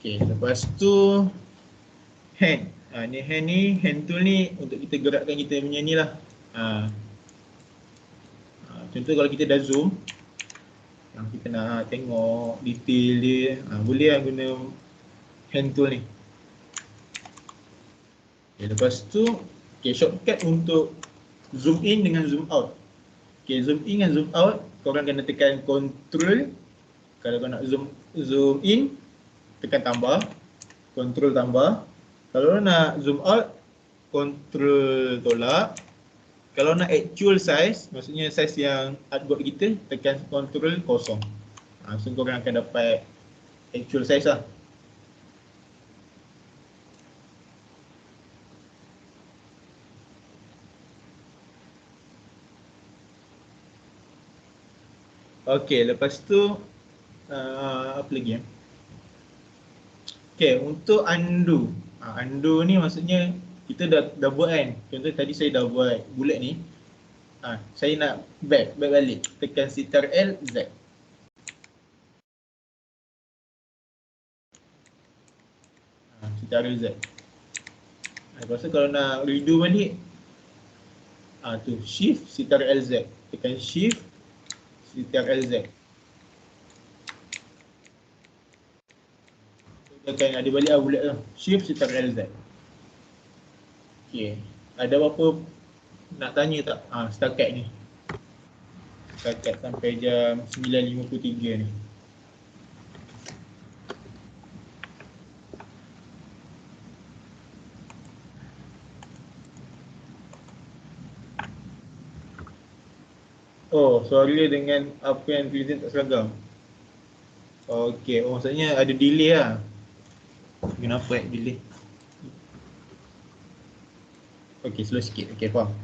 Okay, lepas tu hand. Ni hand tool ni untuk kita gerakkan kita punya ni lah. Contoh kalau kita dah zoom, yang kita nak tengok detail dia, boleh lah guna hand tool ni. Okay, lepas tu shortcut untuk zoom in dengan zoom out. Okay, zoom in dengan zoom out, korang kena tekan control. Kalau kau nak zoom in, tekan tambah, control tambah. Kalau nak zoom out, control tolak. Kalau nak actual size, maksudnya size yang artboard kita, tekan control kosong. So korang akan dapat actual size lah. Okay, lepas tu apa lagi? Okay, untuk undo. Undo ni maksudnya kita dah buat kan. Contoh tadi saya dah buat bulat ni. Saya nak back balik. Tekan Ctrl Z. Ctrl Z. Lepas tu kalau nak redo balik, tu Shift Ctrl Z. Tekan Shift Ctrl Z. Dia akan ada balik bulat tu. Shift Ctrl Z. Okey. Ada apa-apa nak tanya tak setakat ni? Setakat sampai jam 9.53 ni. Oh, suara dengan apa yang tulisan tak seragam. Okey, maksudnya ada delay lah. Kenapa delay? Okey, slow sikit. Okey, faham.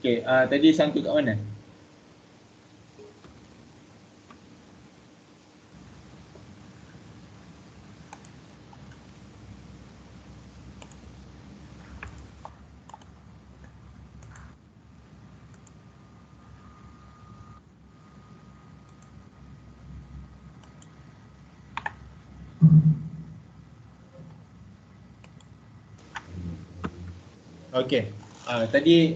Okey, tadi sangkut kat mana? Okey. Tadi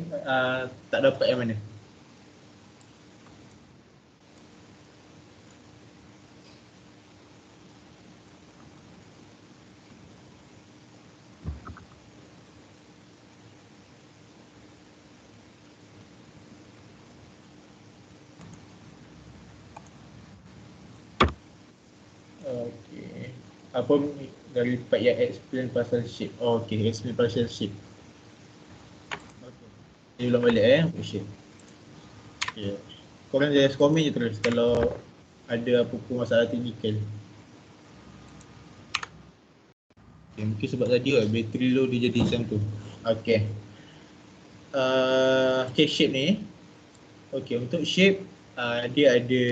tak dapat yang mana? Okey. Apa dari part yang explain pasal shape? Okey, explain pasal shape. Okey. Dia ulang balik untuk shape. Okey. Korang just komen je terus kalau ada apa-apa masalah teknikal. Okay, mungkin sebab tadi bateri low dia jadi macam tu. Okay. Okay, shape ni. Okay, untuk shape dia ada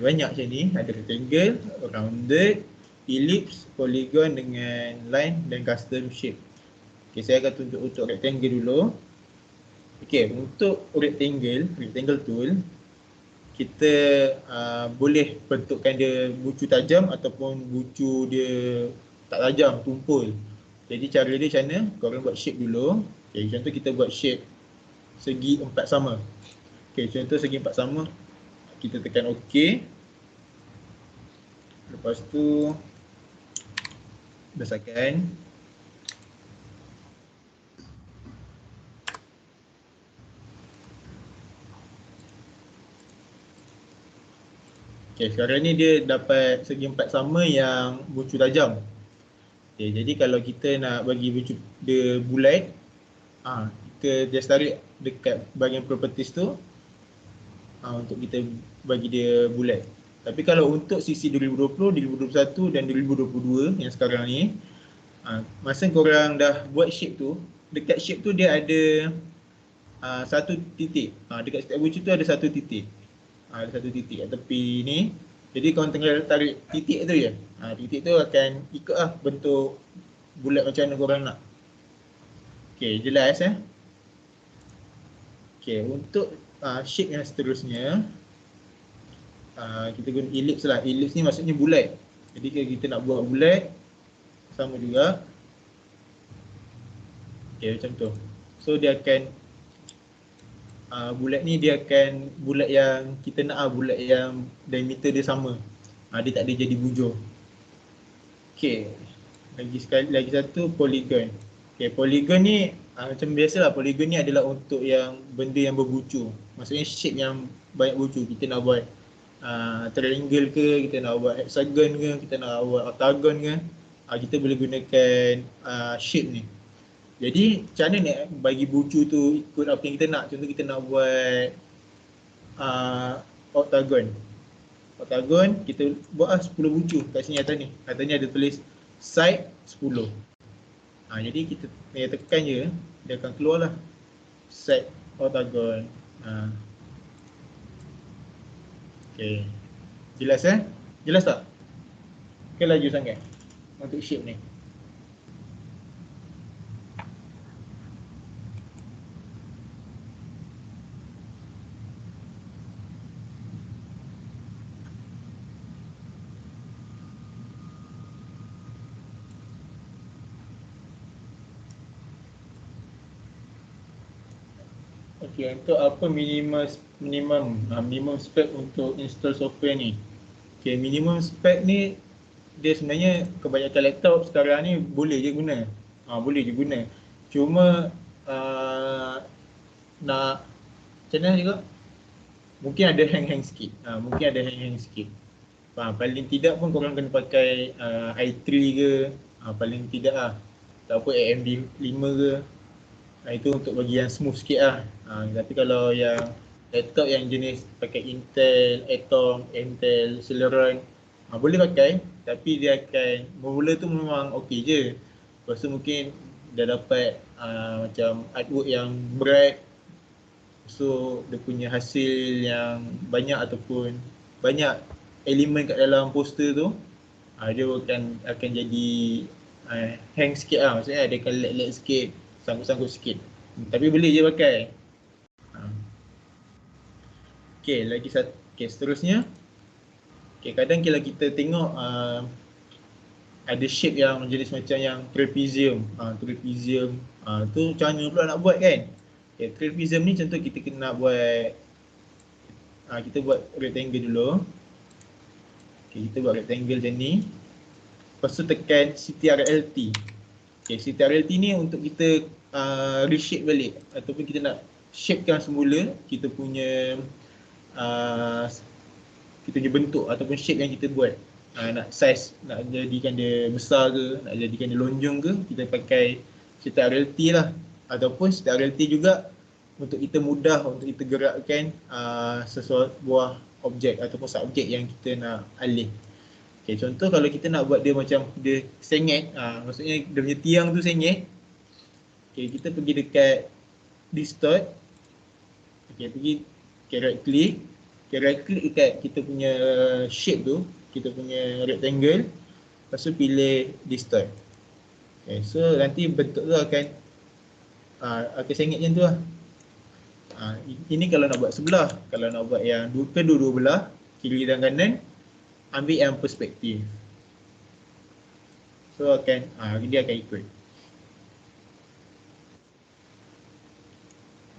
banyak macam ni. Ada rectangle, rounded, ellipse, polygon dengan line dan custom shape. Okay, saya akan tunjuk untuk rectangle dulu. Okay, untuk rectangle tool, kita boleh bentukkan dia bucu tajam ataupun bucu dia tak tajam, tumpul. Jadi cara dia macam mana? Korang buat shape dulu. Okay, contoh kita buat shape segi 4 sama. Okay, contoh segi 4 sama. Kita tekan OK. Lepas tu besarkan. Okay, sekarang ni dia dapat segi 4 sama yang bucu tajam. Okay, jadi kalau kita nak bagi bucu dia bulat, kita just tarik dekat bahagian properties tu untuk kita bagi dia bulat. Tapi kalau untuk sisi 2020, 2021 dan 2022 yang sekarang ni, masa korang dah buat shape tu, dekat shape tu dia ada satu titik. Dekat setiap bucu tu ada satu titik. Ada satu titik kat tepi ni. Jadi korang tinggal tarik titik tu je. Titik tu akan ikutlah bentuk bulat macam mana korang nak. Okay, jelas Okay, untuk shape yang seterusnya, kita guna ellipse lah. Ellipse ni maksudnya bulat. Jadi kalau kita nak buat bulat, sama juga. Okay, macam tu. So dia akan bulat ni dia akan bulat yang kita nak bulat yang diameter dia sama. Dia tak ada jadi bujur. Okay. Lagi satu polygon. Okay, polygon ni macam biasalah, polygon ni adalah untuk yang benda yang berbucu. Maksudnya shape yang banyak bucu. Kita nak buat triangle ke, kita nak buat hexagon ke, kita nak buat octagon ke, kita boleh gunakan shape ni. Jadi macam mana nak bagi bucu tu ikut apa yang kita nak. Contoh kita nak buat octagon. Octagon kita buat 10 bucu kat sini atas ni. Atas ni ada tulis side 10. Jadi kita tekan je, dia akan keluar lah side octagon. Okay. Jelas Jelas tak? Ke laju sangat untuk shape ni? Okay, untuk apa minimum spec untuk install software ni? Okay, minimum spec ni dia sebenarnya kebanyakan laptop sekarang ni boleh je guna. Boleh je guna. Cuma nak macam mana juga, mungkin ada hang-hang sikit. Mungkin ada hang-hang sikit. Paling tidak pun korang kena pakai i3 ke, paling tidak lah. Tak apa AMD 5 ke. Itu untuk bagi yang smooth sikit lah. Tapi kalau yang laptop yang jenis pakai Intel, Atom, Intel, Celeron, boleh pakai. Tapi dia akan, mula tu memang okey je. Lepas tu mungkin dah dapat macam artwork yang berat. So dia punya hasil yang banyak ataupun banyak elemen kat dalam poster tu, dia akan jadi hang sikit lah. Maksudnya dia akan lag sikit, sangkut-sangkut sikit. Tapi boleh je pakai. Okay, lagi satu. Okay, seterusnya. Okay, kadang kalau kita tengok ada shape yang jenis macam yang trapezium. Trapezium tu macam mana pula nak buat kan? Okay, trapezium ni contoh kita kena buat, kita buat rectangle dulu. Okay, kita buat rectangle macam ni. Lepas tu tekan CTRL-T. Okay, CTRL-T ni untuk kita reshape balik ataupun kita nak shapekan semula kita punya bentuk ataupun shape yang kita buat. Nak size, nak jadikan dia besar ke, nak jadikan dia lonjong ke, kita pakai CTRL-T lah. Ataupun CTRL-T juga untuk kita mudah untuk kita gerakkan sesuatu buah objek ataupun subjek yang kita nak alih. Okay, contoh kalau kita nak buat dia macam dia sengit, maksudnya dia punya tiang tu sengit. Okay, kita pergi dekat distort. Okay, pergi right click. Okay, right click dekat kita punya shape tu, kita punya rectangle. Lepas tu pilih distort. Okay, so nanti bentuk tu akan sengit macam tu lah. Ini kalau nak buat sebelah. Kalau nak buat yang kedua-dua belah, kiri dan kanan, ambil yang perspektif. So dia akan ikut.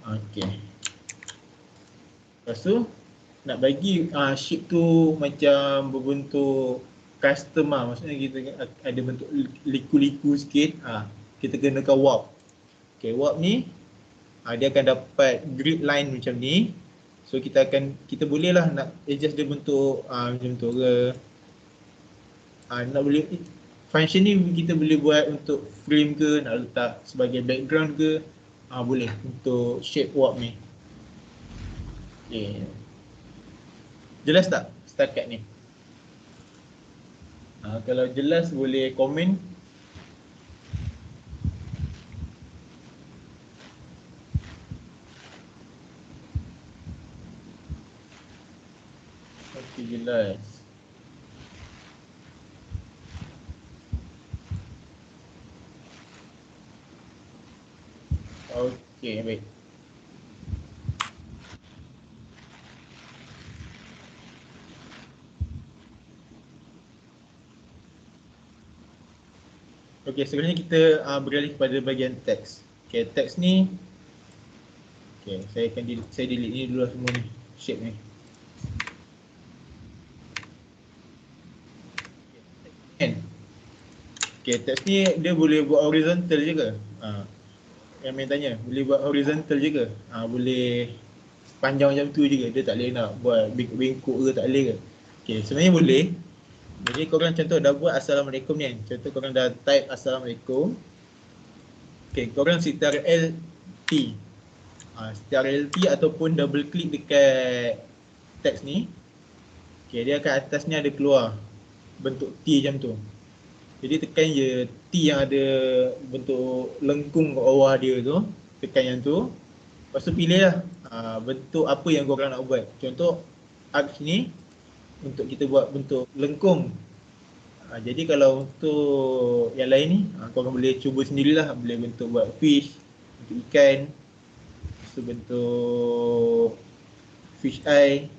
Okay. Lepas tu nak bagi shape tu macam berbentuk custom lah. Maksudnya kita ada bentuk liku-liku sikit. Kita kenakan warp. Okay, warp ni dia akan dapat grid line macam ni. So kita boleh lah nak adjust dia bentuk macam tu ke. Nak boleh function ni kita boleh buat untuk frame ke, nak letak sebagai background ke, boleh untuk shape warp ni. Okay. Jelas tak setakat ni? Kalau jelas boleh komen. Okay, jelas. Okay, baik. Okay, sekarang kita beralih kepada bahagian teks. Okay, teks ni, okay, saya delete ni dulu lah semua ni, shape ni. Okay, teks ni dia boleh buat horizontal je ke? Yang main tanya, boleh buat horizontal je ke? Boleh panjang macam tu je ke? Dia tak boleh nak buat bengkok ke, tak boleh ke? Okay, sebenarnya boleh. Jadi korang contoh dah buat Assalamualaikum ni kan. Contoh korang dah type Assalamualaikum. Okay, korang CTRL-T. CTRL-T ataupun double click dekat teks ni. Okay, dia akan atas ni ada keluar bentuk T macam tu. Jadi tekan je T yang ada bentuk lengkung kat bawah dia tu. Tekan yang tu. Lepas tu pilih lah bentuk apa yang korang nak buat. Contoh arch ni untuk kita buat bentuk lengkung. Jadi kalau untuk yang lain ni, korang boleh cuba sendirilah. Boleh bentuk buat fish, bentuk ikan, bentuk fish eye,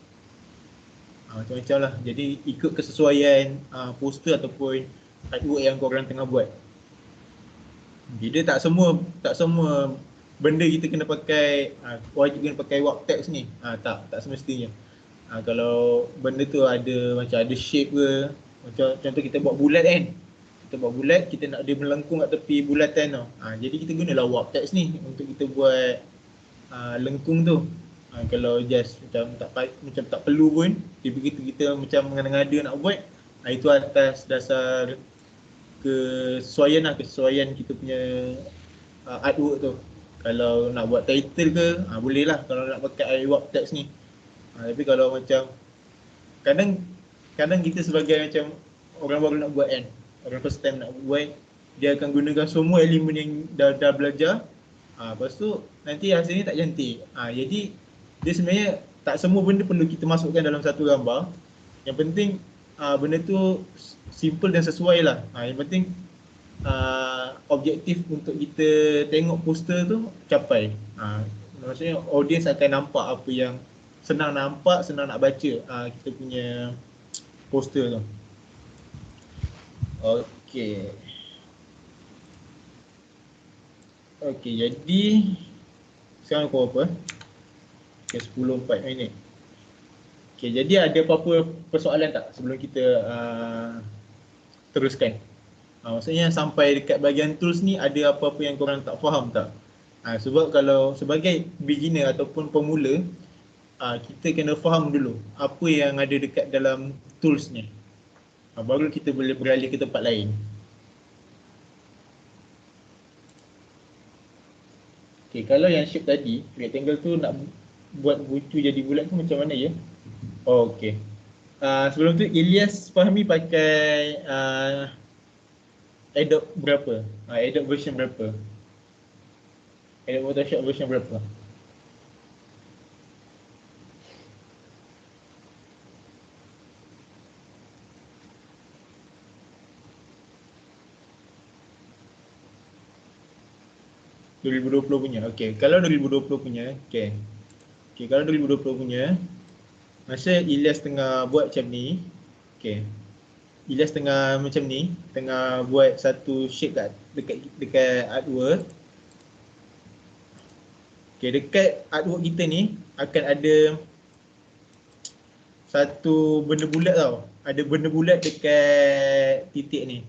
macam-macam lah. Jadi ikut kesesuaian poster ataupun artwork yang korang tengah buat. Jadi tak semua benda kita kena pakai, wajib kena pakai warp text ni. Tak semestinya. Kalau benda tu ada macam ada shape ke, macam contoh kita buat bulat kan. kita buat bulat, kita nak dia melengkung kat tepi bulatan tau. Jadi kita gunalah warp text ni untuk kita buat lengkung tu. Kalau just macam tak perlu pun, begitu kita macam mengada-ngada nak buat, itu atas dasar kesesuaian kita punya artwork tu. Kalau nak buat title ke, boleh lah kalau nak pakai warp text ni. Tapi kalau macam kadang kita sebagai macam orang baru nak buat kan, orang first time nak buat, dia akan gunakan semua elemen yang dah belajar. Lepas tu nanti hasilnya tak cantik. Jadi dia sebenarnya tak semua benda perlu kita masukkan dalam satu gambar. Yang penting benda tu simple dan sesuai lah. Yang penting objektif untuk kita tengok poster tu capai. Maksudnya audience akan nampak apa yang senang nampak, senang nak baca kita punya poster tu. Okey, jadi sekarang pukul apa? 10.04 minit. Jadi ada apa-apa persoalan tak sebelum kita teruskan? Maksudnya sampai dekat bahagian tools ni ada apa-apa yang korang tak faham tak? Sebab kalau sebagai beginner ataupun pemula, kita kena faham dulu apa yang ada dekat dalam tools ni. Baru kita boleh beralih ke tempat lain. Kalau yang shape tadi, rectangle tu nak buat bucu jadi bulat tu macam mana ya? Sebelum tu Ilyas Fahmi pakai Adobe berapa? Adobe version berapa? Adobe Photoshop version berapa? ...2020 punya. Kalau 2020 punya, kalau 2020 punya, masa Ilyas tengah buat macam ni, Ilyas tengah macam ni, tengah buat satu shape dekat artwork. Dekat artwork kita ni akan ada satu benda bulat tau. Ada benda bulat dekat titik ni.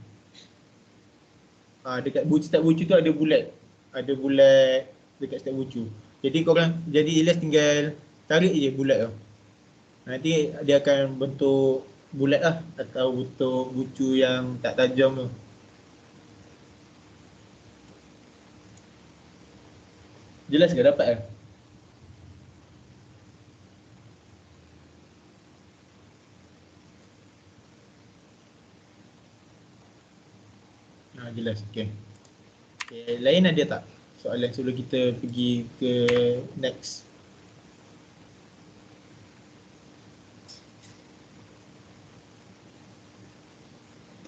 Dekat setiap bucu tu ada bulat. Ada bulat dekat setiap bucu. Jadi Ilyas tinggal tarik je bulat tu. Nanti dia akan bentuk bulat lah, atau bentuk bucu yang tak tajam tu. Jelas ke, dapat kan? Jelas, lain ada tak soalan sebelum kita pergi ke next?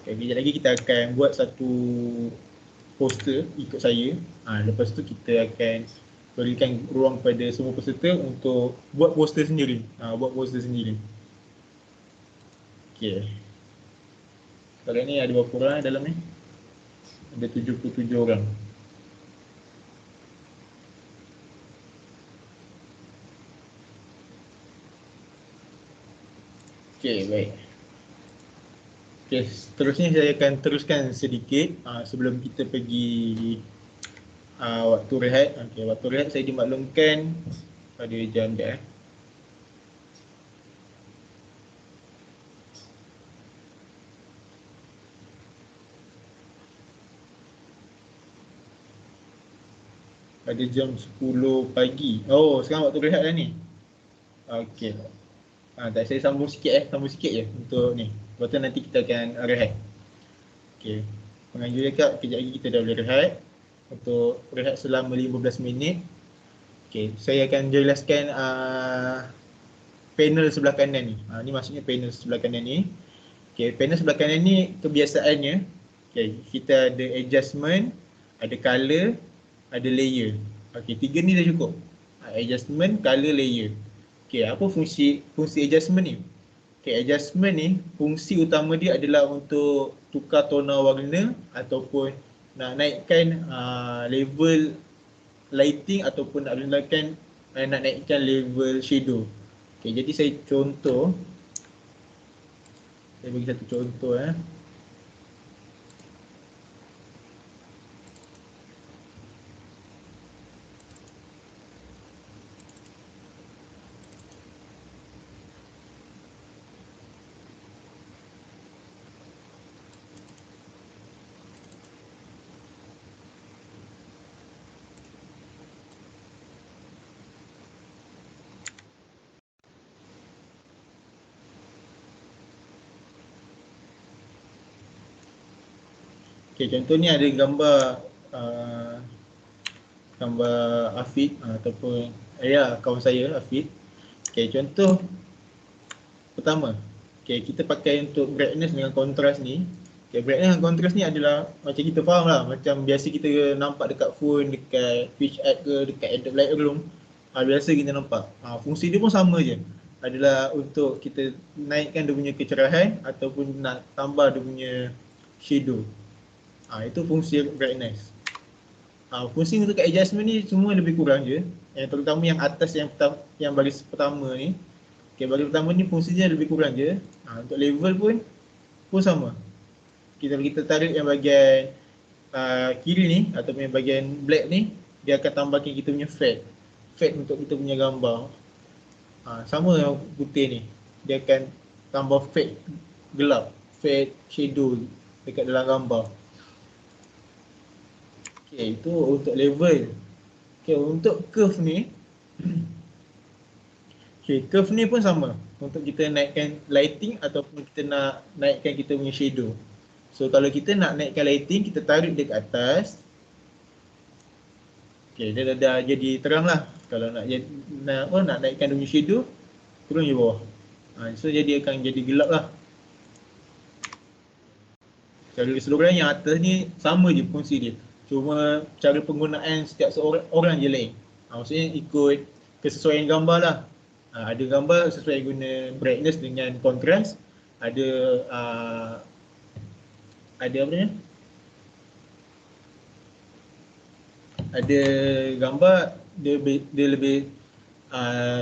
Kejap lagi kita akan buat satu poster ikut saya. Lepas tu kita akan berikan ruang pada semua peserta untuk buat poster sendiri. Sekarang ni ada berapa orang dalam ni? Ada 77 orang. Baik. Seterusnya saya akan teruskan sedikit sebelum kita pergi waktu rehat. Waktu rehat saya dimaklumkan pada jam dia. Pada jam 10 pagi. Sekarang waktu rehat dah ni. Tak, saya sambung sikit je untuk ni. Lepas tu nanti kita akan rehat. Penganjur cakap kejap lagi kita dah boleh rehat. Untuk rehat selama 15 minit. Saya akan jelaskan panel sebelah kanan ni. Ni maksudnya panel sebelah kanan ni. Panel sebelah kanan ni kebiasaannya, kita ada adjustment, ada color, ada layer. Tiga ni dah cukup. Adjustment, color, layer. Apa fungsi adjustment ni? Adjustment ni fungsi utama dia adalah untuk tukar tona warna ataupun nak naikkan level lighting ataupun nak naikkan level shadow. Jadi saya bagi satu contoh. Okay, contoh ni ada gambar gambar Hafid ataupun kawan saya Hafid. Okay, contoh pertama, okay, kita pakai untuk brightness dengan kontras ni. Okay, brightness dengan kontras ni adalah macam kita faham lah, macam biasa kita nampak dekat phone, dekat PictArt ke, dekat Adobe Lightroom. Biasa kita nampak. Fungsi dia pun sama je. Adalah untuk kita naikkan dia punya kecerahan ataupun nak tambah dia punya shadow. Itu fungsi brightness. Fungsi untuk adjustment ni semua lebih kurang je. Yang terutama yang atas yang baris pertama ni. Okay, baris pertama ni fungsinya lebih kurang je. Untuk level pun sama. Kita tarik yang bahagian kiri ni ataupun yang bahagian black ni, dia akan tambahkan kita punya fade untuk kita punya gambar. Sama yang putih ni, dia akan tambah fade gelap, fade shadow dekat dalam gambar. Okay, itu untuk level. Okay, untuk curve ni okay, curve ni pun sama untuk kita naikkan lighting ataupun kita nak naikkan kita punya shadow. So kalau kita nak naikkan lighting, kita tarik dia ke atas. Okay, dia dah jadi terang lah. Kalau nak naikkan dia punya shadow, turun je bawah. So jadi akan jadi gelap lah. Cara keseluruhan yang atas ni sama je fungsi dia. Cuma cara penggunaan setiap seorang je lain. Maksudnya ikut kesesuaian gambar lah. Ada gambar sesuai guna brightness dengan kontras. Ada apa ni? Ada gambar dia lebih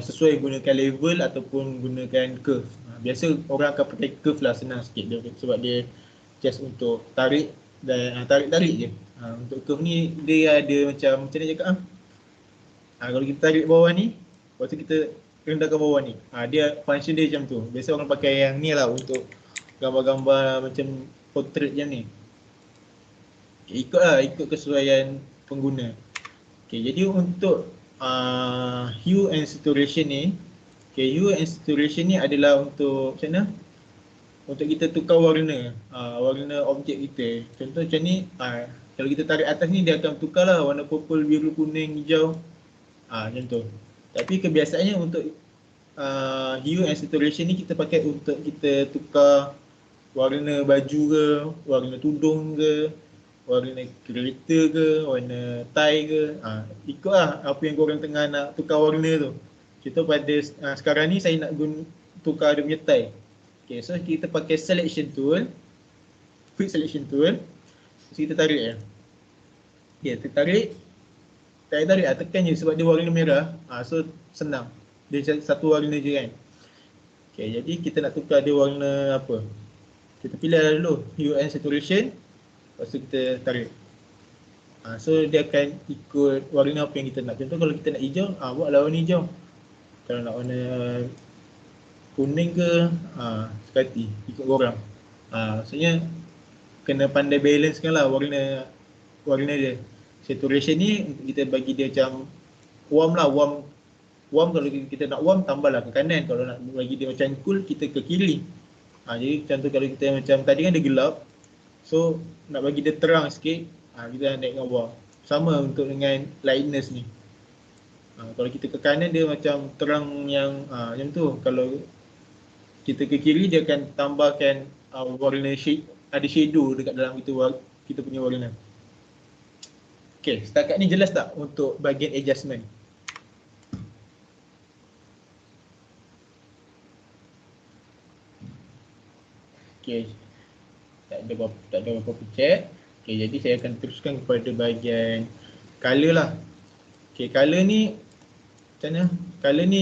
sesuai gunakan level ataupun gunakan curve. Biasa orang akan pakai curve lah, senang sikit dia, sebab dia just untuk tarik dan tarik je. Untuk curve ni dia ada macam mana cakap kalau kita tarik bawah ni, lepas tu kita rendahkan bawah ni. Dia function dia macam tu. Biasa orang pakai yang ni lah untuk gambar-gambar macam portrait macam ni. Ikut kesesuaian pengguna. Okay, jadi untuk hue and saturation ni, hue and saturation ni adalah untuk macam mana? Untuk kita tukar warna objek kita. Contoh macam ni, kalau kita tarik atas ni dia akan tukar lah warna purple, biru, kuning, hijau. Macam tu. Tapi kebiasaannya untuk hue and saturation ni kita pakai untuk kita tukar warna baju ke, warna tudung ke, warna kereta ke, warna tie ke. Ikutlah apa yang korang tengah nak tukar warna tu. Contoh pada sekarang ni saya nak tukar dia punya tie. Okay, so kita pakai selection tool, quick selection tool. So kita tarik Okay, kita tarik, tekan je sebab dia warna merah. So senang. Dia satu warna je kan. Okay, jadi kita nak tukar dia warna apa? Kita pilih dulu hue and saturation. Lepas tu kita tarik. So dia akan ikut warna apa yang kita nak. Contoh kalau kita nak hijau, buatlah warna hijau. Kalau nak warna kuning ke, sekati ikut korang. Maksudnya kena pandai balance kan lah warna dia. Saturation ni untuk kita bagi dia macam warm lah, warm kalau kita nak warm tambahlah ke kanan, kalau nak bagi dia macam cool kita ke kiri. Jadi contoh kalau kita macam tadi kan dia gelap, so nak bagi dia terang sikit, kita naik ke bawah. Sama untuk dengan lightness ni. Kalau kita ke kanan dia macam terang yang macam tu. Kalau kita ke kiri dia akan tambahkan warna ada shadow dekat dalam kita punya warna. Okay, setakat ni jelas tak untuk bahagian adjustment? Okay, tak ada apa-apa chat. Okay, jadi saya akan teruskan kepada bahagian color lah. Okay, color ni macam mana? Color ni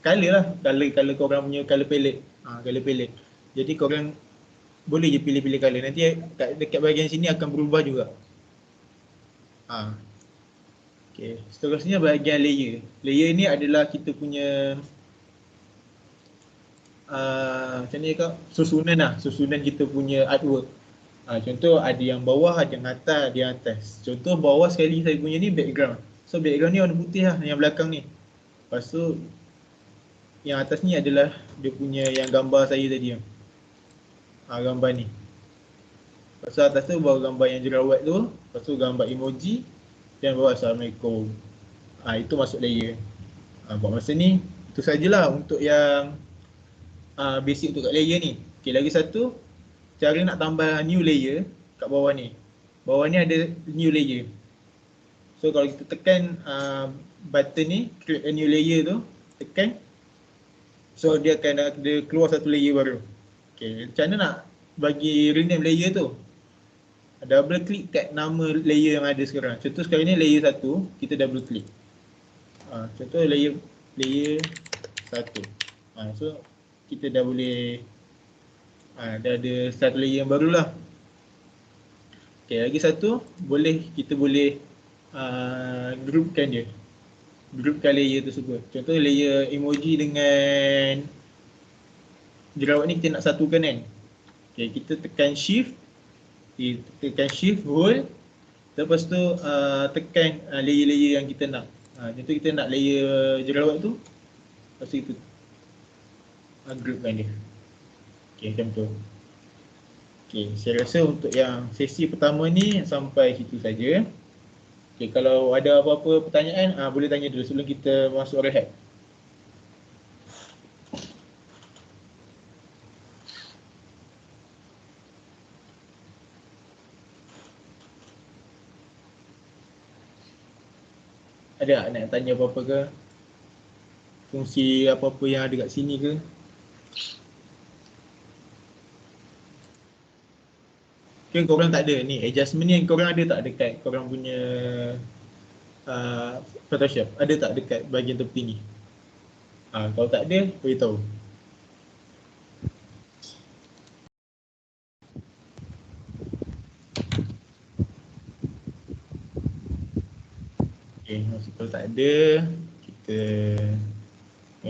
color lah, color korang punya color palette. Color palette. Jadi korang boleh je pilih-pilih color. Nanti dekat bahagian sini akan berubah juga. Okay, seterusnya bahagian layer. Layer ni adalah kita punya macam ni kak, susunan kita punya artwork. Contoh ada yang bawah, ada yang atas, ada yang atas. Contoh bawah sekali saya punya ni background. So background ni warna putih lah, yang belakang ni. Lepas tu yang atas ni adalah dia punya yang gambar saya tadi. Gambar ni. Lepas Lepas tu atas tu baru gambar yang jerawat tu, lepas tu gambar emoji dan baru Assalamualaikum. Itu masuk layer. Buat masa ni itu sajalah untuk yang basic untuk kat layer ni. Okay, lagi satu, cara nak tambah new layer kat bawah ni. Bawah ni ada new layer. So kalau kita tekan button ni, create a new layer tu, tekan. So dia akan ada keluar satu layer baru. Okay, macam mana nak bagi rename layer tu? Double klik kat nama layer yang ada sekarang. Contoh sekarang ni layer 1, kita double klik. Contoh layer 1. So kita dah boleh dah ada satu layer yang baru lah. Okay, lagi satu, kita boleh groupkan dia. Groupkan layer tersebut. Contoh layer emoji dengan jerawat ni kita nak satukan kan. Okay, kita tekan shift, hold. Lepas tu tekan layer-layer yang kita nak. Contoh kita nak layer jerawat tu, lepas tu kita groupkan dia. Okay, macam tu. Okay, saya rasa untuk yang sesi pertama ni sampai situ saja. Okay, kalau ada apa-apa pertanyaan, boleh tanya dulu sebelum kita masuk rehat. Ada tak nak tanya apa-apa ke? Fungsi apa-apa yang ada kat sini ke? Okay, korang tak ada ni, adjustment ni korang ada tak dekat korang punya Photoshop? Ada tak dekat bahagian tepi ni? Kalau tak ada, beritahu. Okay, kalau tak ada,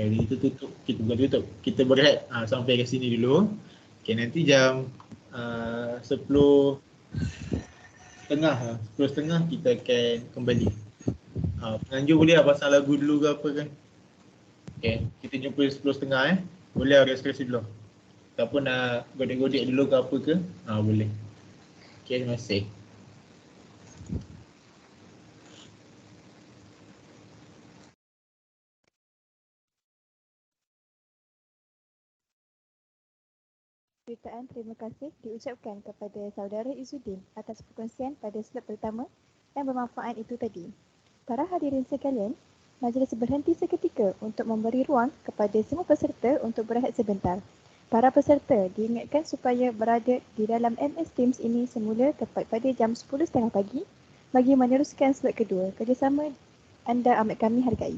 kita tutup. Kita bukan tutup, kita berehat sampai ke sini dulu. Okay, nanti jam 10.30 kita akan kembali. Penganjur boleh lah pasang lagu dulu ke apa kan. Okay, kita jumpa 10.30 Boleh lah rest-rest dulu. Ataupun nak godek-godek dulu ke apa ke, boleh. Okay, terima kasih. Jutaan terima kasih diucapkan kepada saudara Izzuddin atas perkongsian pada slot pertama yang bermanfaat itu tadi. Para hadirin sekalian, majlis berhenti seketika untuk memberi ruang kepada semua peserta untuk berehat sebentar. Para peserta diingatkan supaya berada di dalam MS Teams ini semula tepat pada jam 10.30 pagi bagi meneruskan slot kedua. Kerjasama anda amat kami hargai.